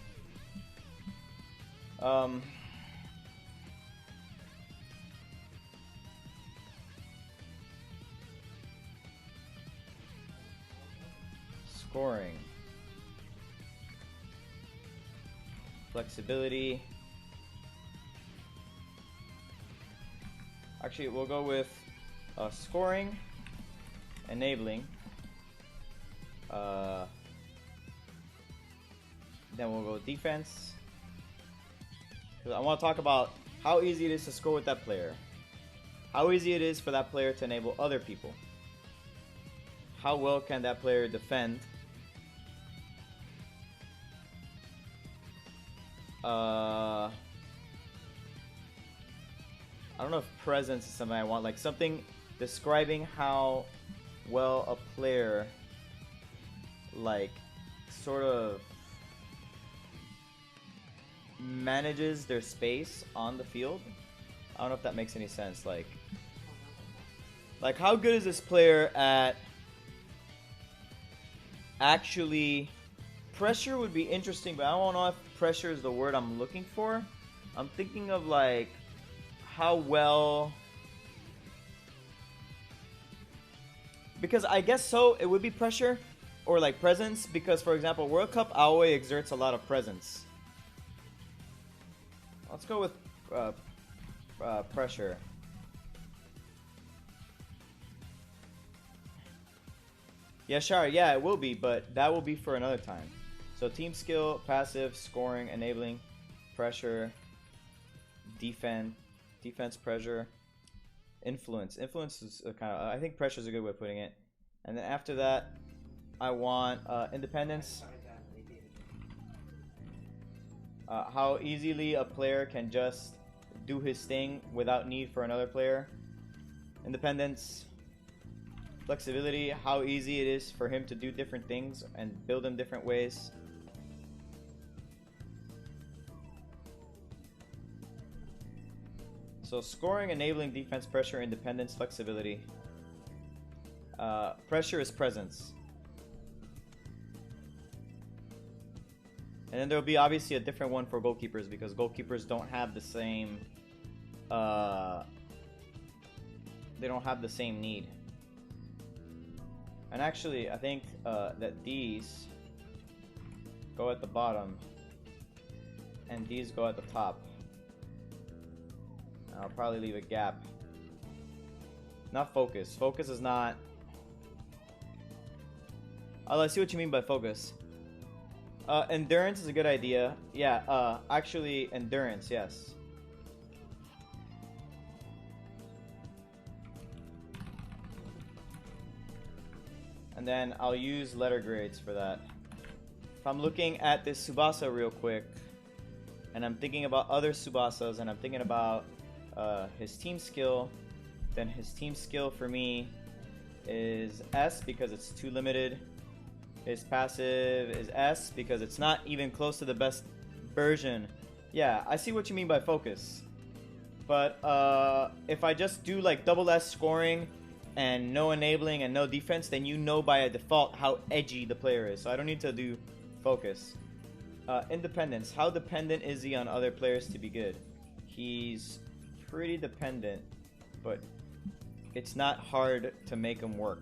Scoring. Flexibility. Actually, we'll go with Scoring, enabling. Then we'll go defense. I want to talk about how easy it is to score with that player. How easy it is for that player to enable other people. How well can that player defend? I don't know if presence is something I want. Like something describing how well a player, like, sort of manages their space on the field. I don't know if that makes any sense. Like how good is this player at actually... Pressure would be interesting, but I don't know if pressure is the word I'm looking for. I'm thinking of like how well... Because I guess so, it would be pressure or like presence, because for example, World Cup Aoi exerts a lot of presence. Let's go with pressure. Yeah, sure. Yeah, it will be, but that will be for another time. So team skill, passive, scoring, enabling, pressure, defense, pressure, influence. Influence is kind of... I think pressure is a good way of putting it. And then after that, I want independence. How easily a player can just do his thing without need for another player. Independence. Flexibility, how easy it is for him to do different things and build in different ways. So scoring, enabling, defense, pressure, independence, flexibility. Pressure is presence. And then there'll be obviously a different one for goalkeepers, because goalkeepers don't have the same... they don't have the same need. And actually, I think that these go at the bottom and these go at the top. I'll probably leave a gap. Not focus. Focus is not... Oh, I see what you mean by focus. Endurance is a good idea. Yeah, actually, endurance, yes. And then I'll use letter grades for that. If I'm looking at this Tsubasa real quick, and I'm thinking about other Tsubasas, and I'm thinking about his team skill, then his team skill for me is S because it's too limited. His passive is S because it's not even close to the best version. Yeah, I see what you mean by focus. But if I just do like double S scoring and no enabling and no defense, then you know by default how edgy the player is. So I don't need to do focus. Independence. How dependent is he on other players to be good? He's pretty dependent, but it's not hard to make him work.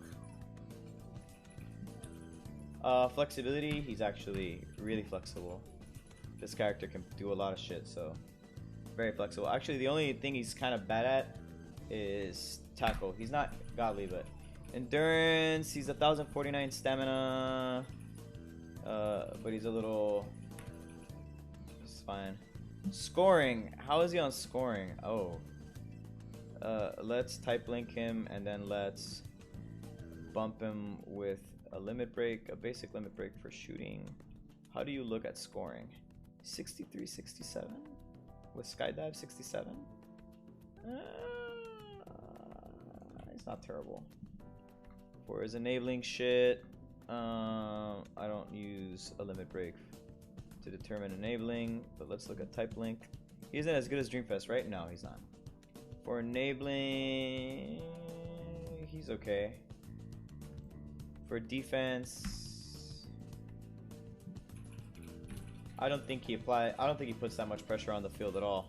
Flexibility. He's actually really flexible. This character can do a lot of shit, so very flexible. Actually, the only thing he's kind of bad at is tackle. He's not godly, but endurance. He's 1049 stamina, but he's a little... It's fine. Scoring. How is he on scoring? Oh. Let's type link him, and then let's bump him with a limit break, a basic limit break for shooting. How do you look at scoring? 63, 67? With skydive 67? It's not terrible. For his enabling shit, I don't use a limit break to determine enabling, but let's look at type link. He isn't as good as Dreamfest, right? No, he's not. For enabling, he's okay. For defense, I don't think he puts that much pressure on the field at all,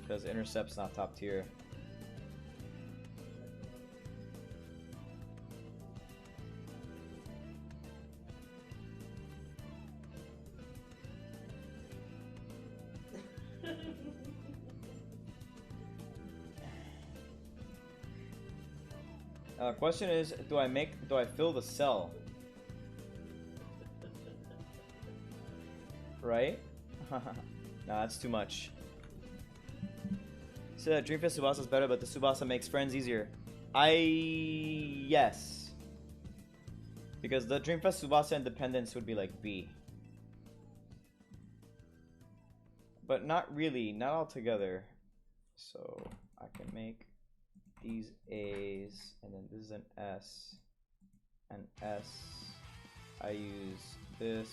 because intercept's not top tier. Question is, do I fill the cell? Right? Nah, that's too much. So that Dreamfist Subasa is better, but the Subasa makes friends easier. Yes. Because the Dreamfest Subasa Independence would be like B. But not really, not all together. So I can make these A's, and then this is an S, and S. I use this.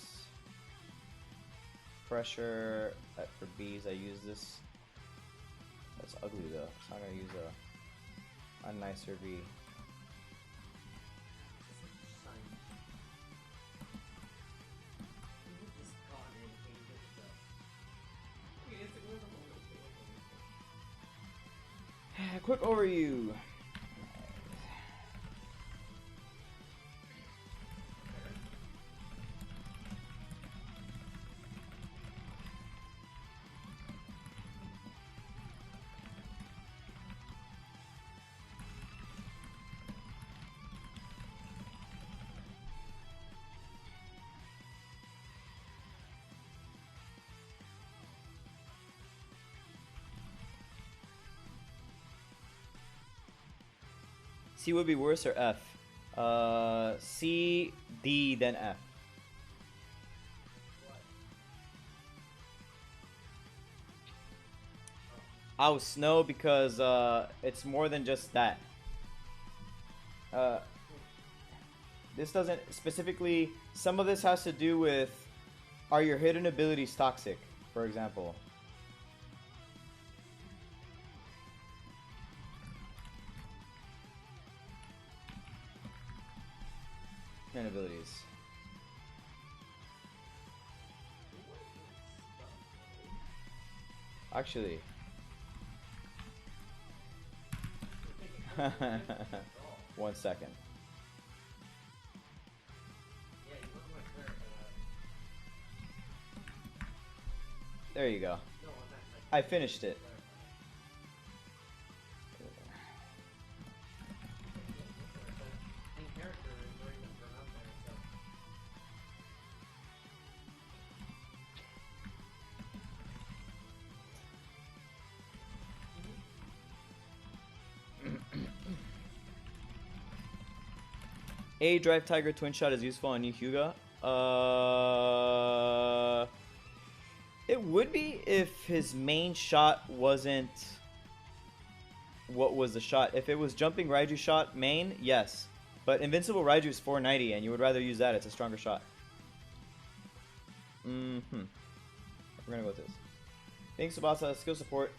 Pressure for B's, I use this. That's ugly though, so I'm gonna use a nicer V. Quick overview. C would be worse or F? C, D, then F. Oh, snow because it's more than just that. This doesn't specifically. Some of this has to do with, are your hidden abilities toxic, for example. Hidden abilities. Actually. 1 second. There you go. I finished it. A Drive Tiger Twin Shot is useful on new Hyuga. It would be if his main shot wasn't. What was the shot? If it was jumping Raiju shot main, yes. But Invincible Raiju is 490, and you would rather use that. It's a stronger shot. We're gonna go with this. Thanks, Tsubasa. Skill support.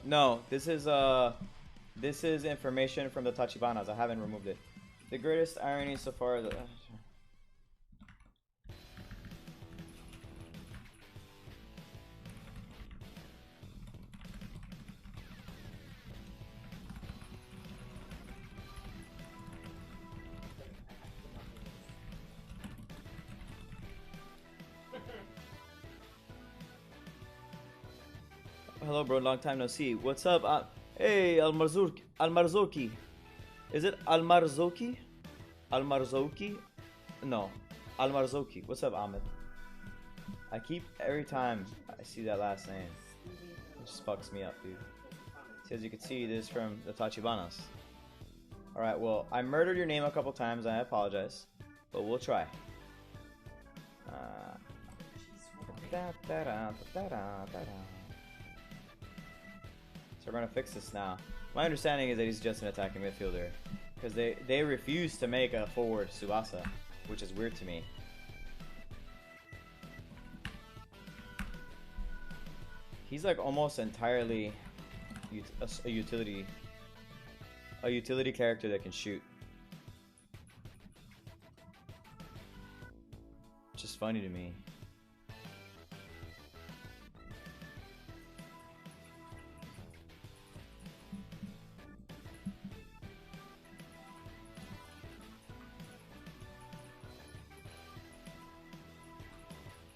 No, this is information from the Tachibanas. I haven't removed it. The greatest irony so far. Hello, bro. Long time no see. What's up? Hey, Almarzoki. Is it Almarzoki? Almarzoki? No, Almarzoki. What's up, Ahmed? I keep every time I see that last name. It just fucks me up, dude. See, as you can see, this is from the Tachibanas. Alright, well, I murdered your name a couple times. I apologize. But we'll try. So we're gonna fix this now. My understanding is that he's just an attacking midfielder. Because they refuse to make a forward Tsubasa, which is weird to me. He's like almost entirely a utility character that can shoot. Just funny to me.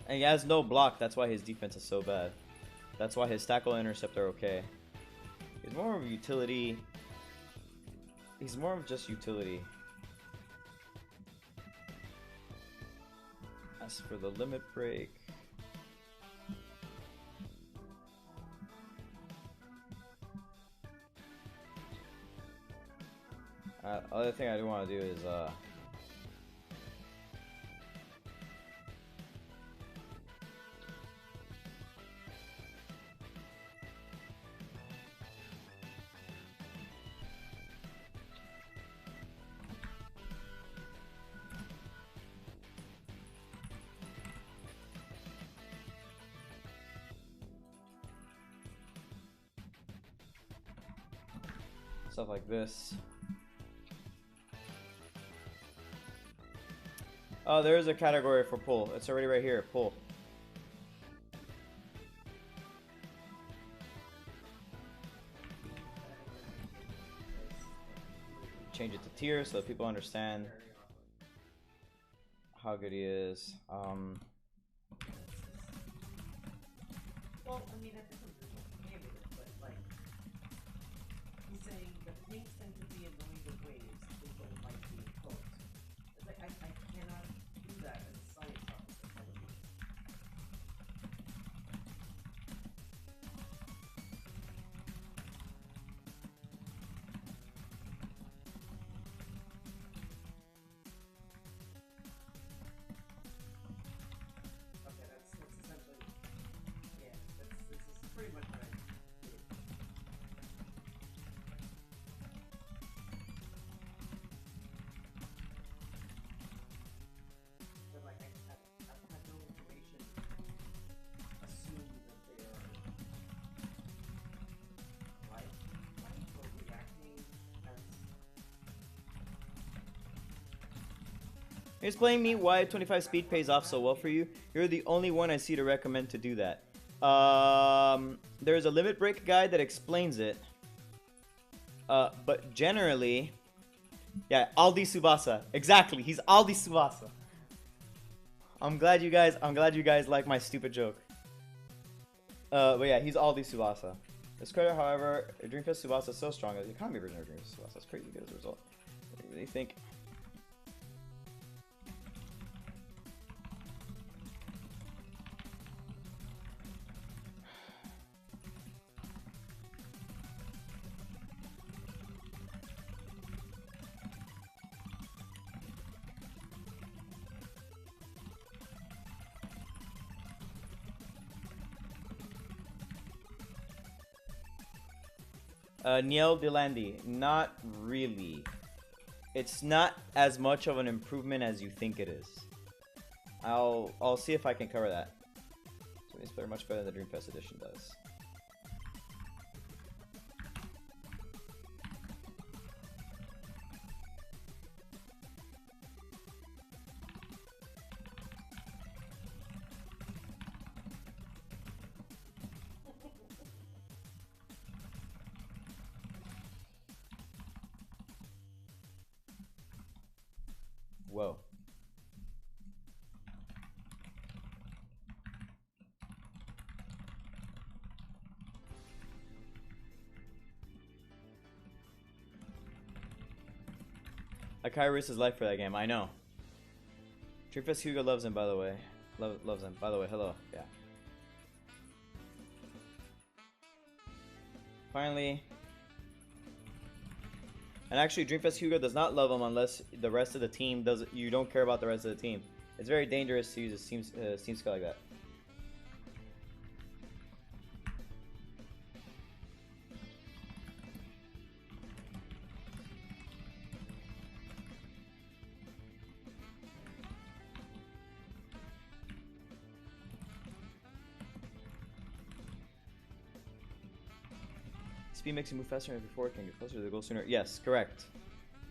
And he has no block, that's why his defense is so bad. That's why his tackle and intercept are okay. He's more of a utility. He's more of just utility. As for the limit break, other thing I do want to do is stuff like this. Oh, there is a category for pull. It's already right here. Pull. Change it to tier so that people understand how good he is. Well, I mean, that becomes ambiguous, but like, he's saying the pinks tend to be annoying with waves, they don't like being poked. It's like, I cannot do that as a science officer telling me. Okay, that's essentially, yeah, this is pretty much what I do. But like, I've had no information assume that they are like or reacting as Here's playing me why 25 speed pays off so well for you. You're the only one I see to recommend to do that. There's a limit break guide that explains it. But generally, yeah, Aldi Tsubasa. Exactly, he's Aldi Tsubasa. I'm glad you guys like my stupid joke. But yeah, he's Aldi Tsubasa. This credit, however, Dreamfest Tsubasa is so strong that the economy version of Dreamfest Tsubasa is crazy good as a result. I really think. Niel Delandi, not really. It's not as much of an improvement as you think it is. I'll see if I can cover that. So he's much better than the Dreamfest edition does. Whoa. Akai risks his life for that game, I know. Dreamfest Hugo loves him, by the way. Loves him. By the way, hello. Yeah. Finally. And actually, Dreamfest Hugo does not love him unless the rest of the team does. You don't care about the rest of the team. It's very dangerous to use a Steam skill like that. Speed makes you move faster and before it can get closer to the goal sooner. Yes, correct.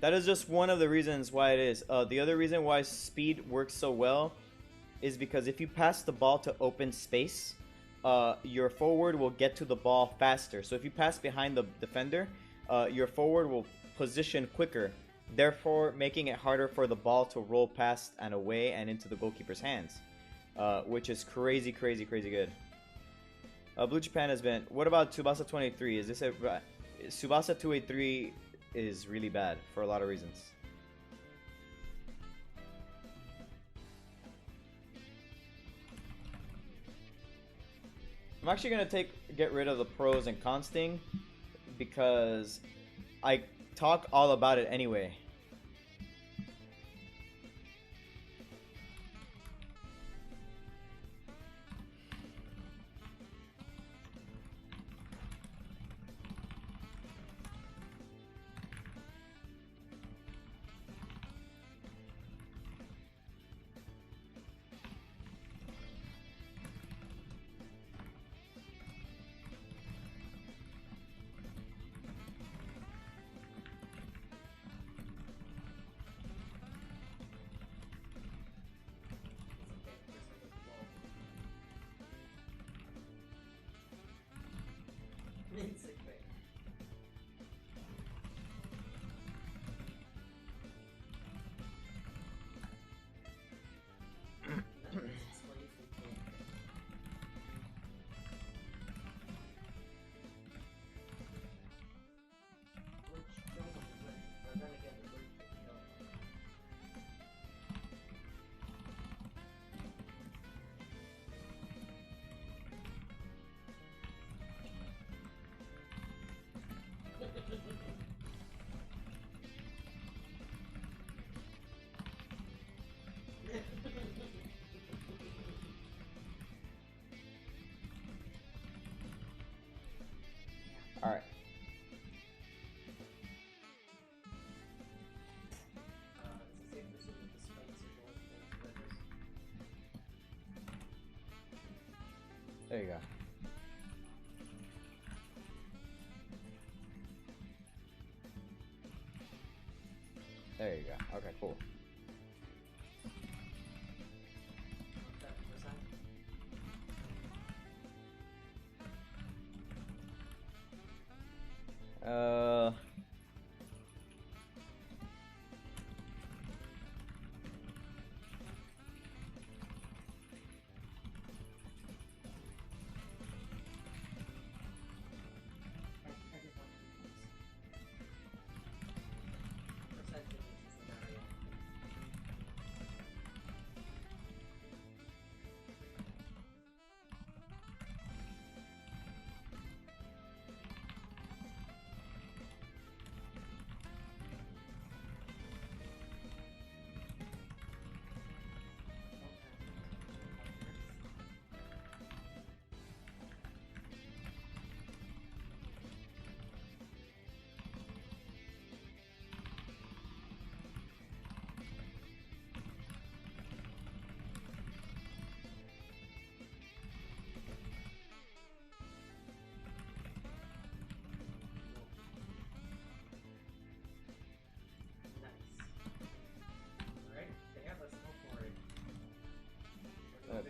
That is just one of the reasons why it is. The other reason why speed works so well is because if you pass the ball to open space, your forward will get to the ball faster. So if you pass behind the defender, your forward will position quicker, therefore making it harder for the ball to roll past and away and into the goalkeeper's hands, which is crazy, crazy, crazy good. Blue Japan has been. What about Tsubasa 23? Is this a Tsubasa 283 is really bad for a lot of reasons. I'm actually gonna get rid of the pros and cons thing because I talk all about it anyway. All right. There you go. There you go. Okay, cool.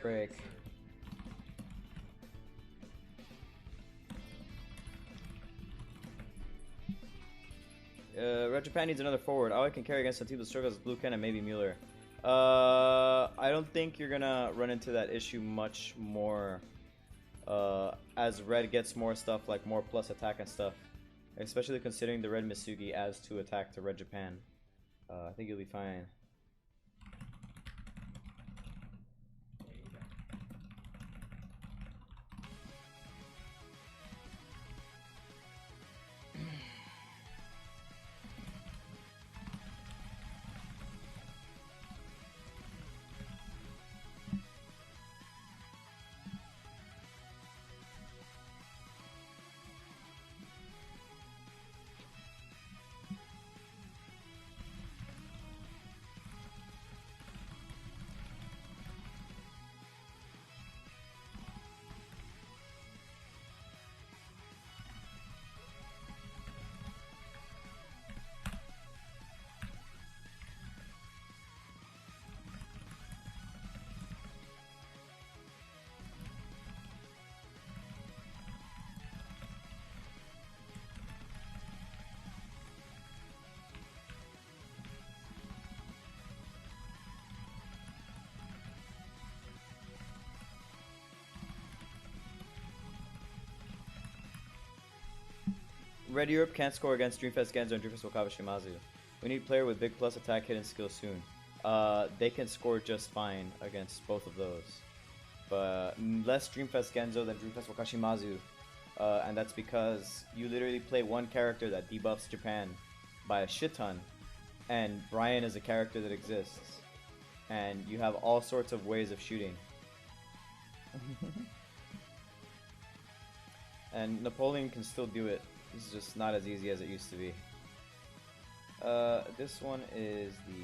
Break. Red Japan needs another forward. All I can carry against Antibes struggles is Blue Ken and maybe Mueller. I don't think you're gonna run into that issue much more as Red gets more stuff like more plus attack and stuff. Especially considering the Red Misugi adds 2 attack to Red Japan. I think you'll be fine. Red Europe can't score against Dreamfest Genzo and Dreamfest Wakaba Shimazu. We need player with big plus attack, hit, and skill soon. They can score just fine against both of those. But less Dreamfest Genzo than Dreamfest Wakashimazu. And that's because you literally play one character that debuffs Japan by a shit ton. And Brian is a character that exists. And you have all sorts of ways of shooting. And Napoleon can still do it. It's just not as easy as it used to be. This one is the...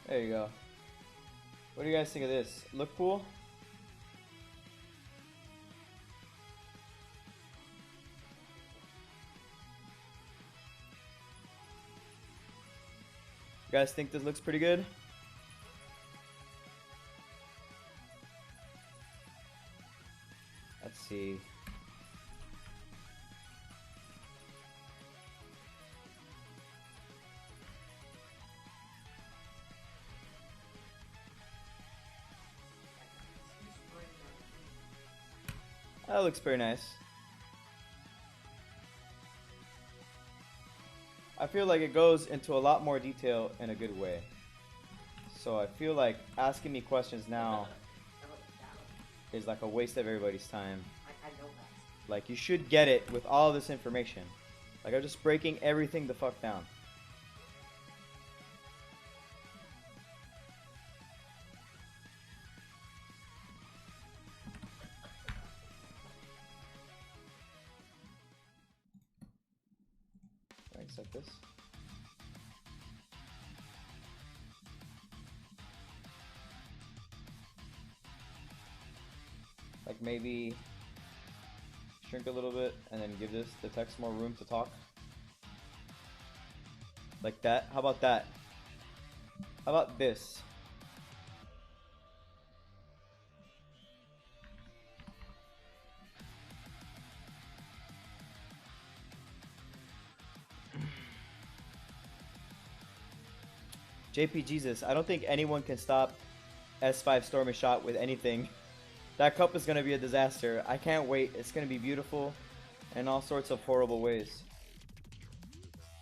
There you go. What do you guys think of this? Look cool? You guys think this looks pretty good? Let's see. That looks pretty nice. I feel like it goes into a lot more detail in a good way. So I feel like asking me questions now is like a waste of everybody's time. I know that. Like, you should get it with all this information. Like, I'm just breaking everything the fuck down. Accept this. Like maybe shrink a little bit and then give the text more room to talk. Like that. How about that? How about this? JP Jesus, I don't think anyone can stop S5 Stormy Shot with anything. That cup is going to be a disaster. I can't wait. It's going to be beautiful in all sorts of horrible ways.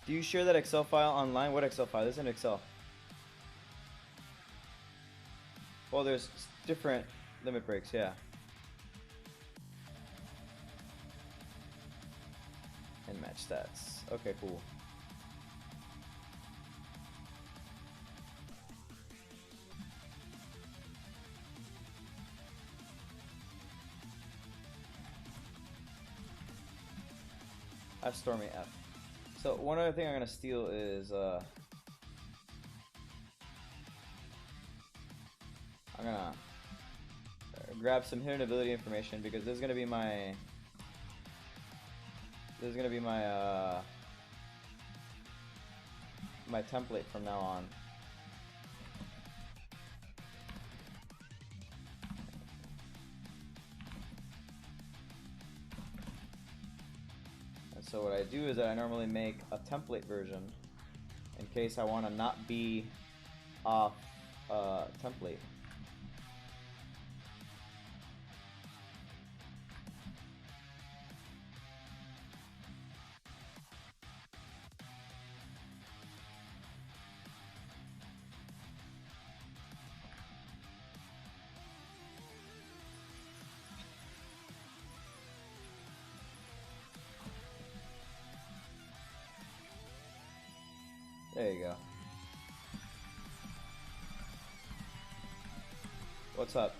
Do you share that Excel file online? What Excel file? This is an Excel. Well, there's different limit breaks, yeah. And match stats. Okay, cool. I have Stormy F. So one other thing I'm gonna steal is I'm gonna grab some hidden ability information because this is gonna be my my template from now on. So what I do is that I normally make a template version in case I want to not be off template. There you go. What's up?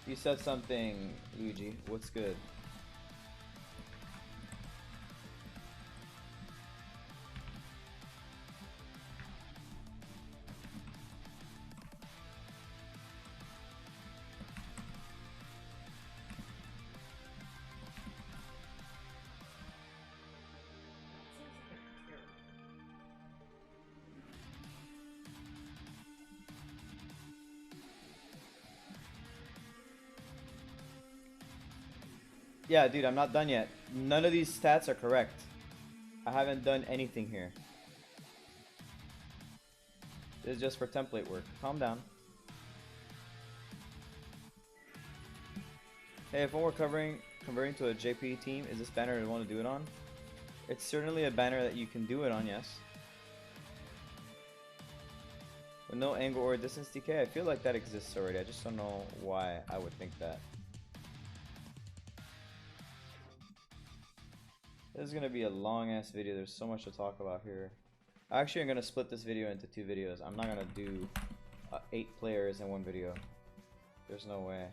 You said something, Luigi. What's good? Yeah, dude, I'm not done yet. None of these stats are correct. I haven't done anything here. This is just for template work. Calm down. Hey, if one were converting to a JP team, is this banner the one to do it on? It's certainly a banner that you can do it on, yes. With no angle or distance decay, I feel like that exists already. I just don't know why I would think that. This is gonna be a long ass video. There's so much to talk about here. Actually, I'm gonna split this video into 2 videos. I'm not gonna do 8 players in one video. There's no way.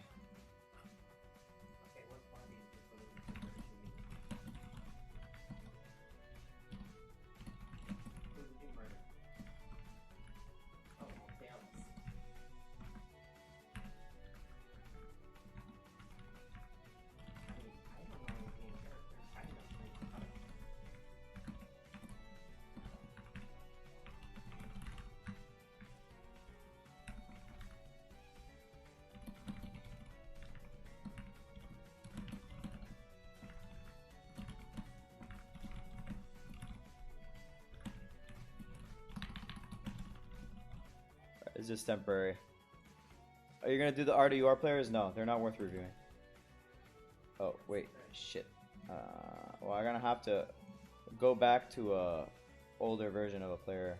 Okay, what body is this going to be Who did you murder? Oh, Dallas. I mean, I don't know any game characters. I know things about it. It's just temporary. Are you gonna do the RWR players? No, they're not worth reviewing. Oh, wait. Shit. Well, I'm gonna have to go back to a older version of a player.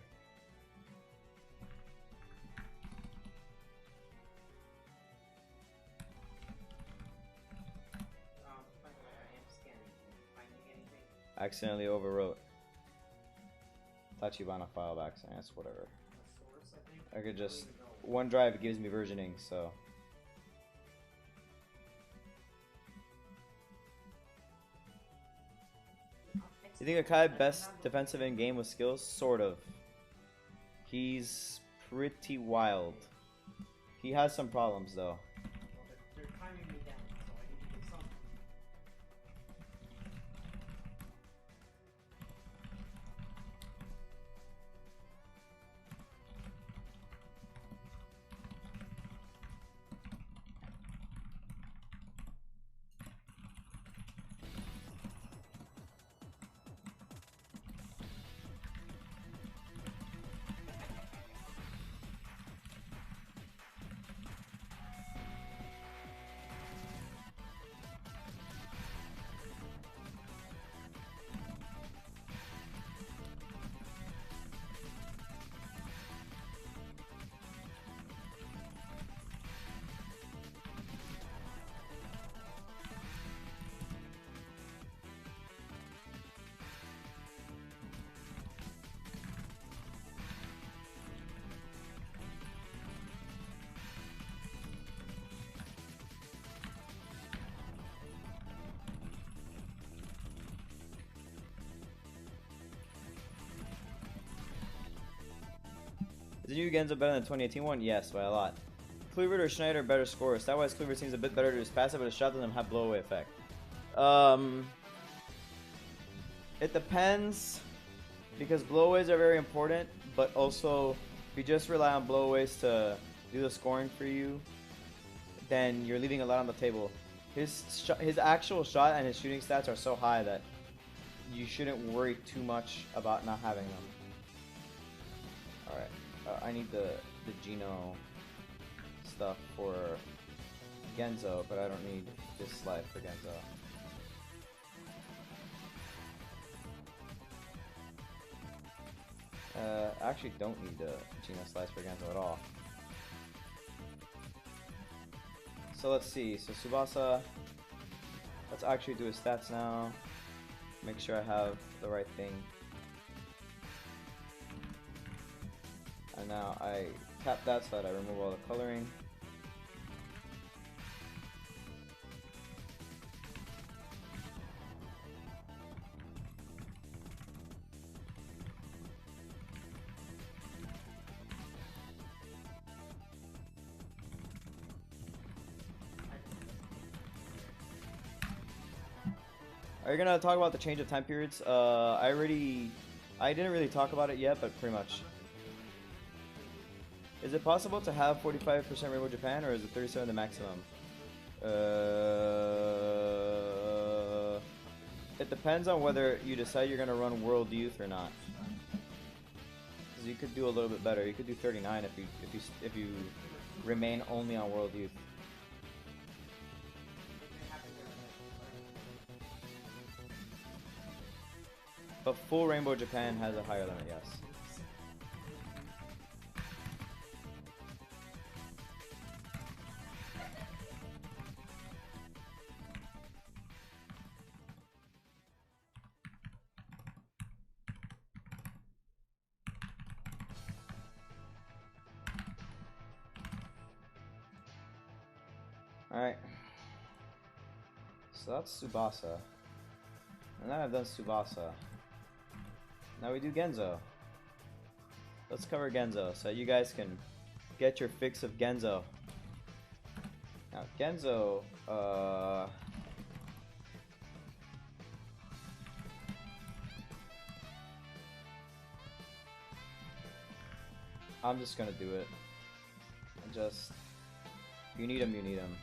By the way, I am scanning. Finding anything? Accidentally overwrote Tachibana file back, so that's whatever. A source, I think? I could don't just even know. OneDrive gives me versioning, so you think Akai best defensive in game with skills? Sort of. He's pretty wild. He has some problems though. Well, they're timing me down, so I need to do something. Is the new Genzo better than the 2018 one? Yes, by a lot. Cleaver or Schneider better scorers. Stat-wise, Cleaver seems a bit better to his passive, but his shot doesn't have blow-away effect. It depends, because blowaways are very important, but also if you just rely on blowaways to do the scoring for you, then you're leaving a lot on the table. His actual shot and his shooting stats are so high that you shouldn't worry too much about not having them. Alright, I need the Geno stuff for Genzo, but I don't need this slide for Genzo. I actually don't need the Geno slides for Genzo at all. So let's see, so Tsubasa, let's actually do his stats now. Make sure I have the right thing. And now I tap that so that I remove all the coloring. Are you gonna talk about the change of time periods? I didn't really talk about it yet, but pretty much. Is it possible to have 45% Rainbow Japan, or is it 37 the maximum? It depends on whether you decide you're gonna run World Youth or not. Because you could do a little bit better. You could do 39 if you remain only on World Youth. But full Rainbow Japan has a higher limit, yes. Alright. So that's Tsubasa. And then I've done Tsubasa. Now we do Genzo. Let's cover Genzo so you guys can get your fix of Genzo. Now Genzo, I'm just gonna do it. You need him, you need him.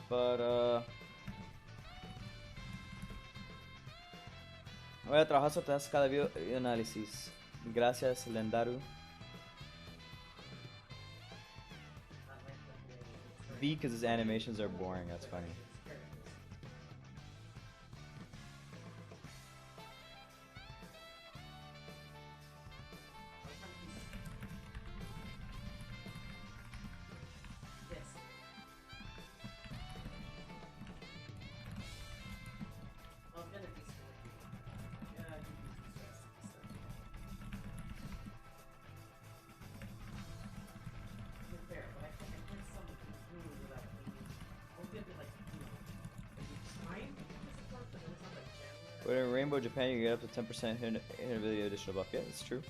But voy a trabajar sobre cada bioanálisis. Gracias, Lendaru. B, because his animations are boring, that's funny. But in Rainbow Japan, you get up to 10% hit ability additional buff. Yeah, that's true.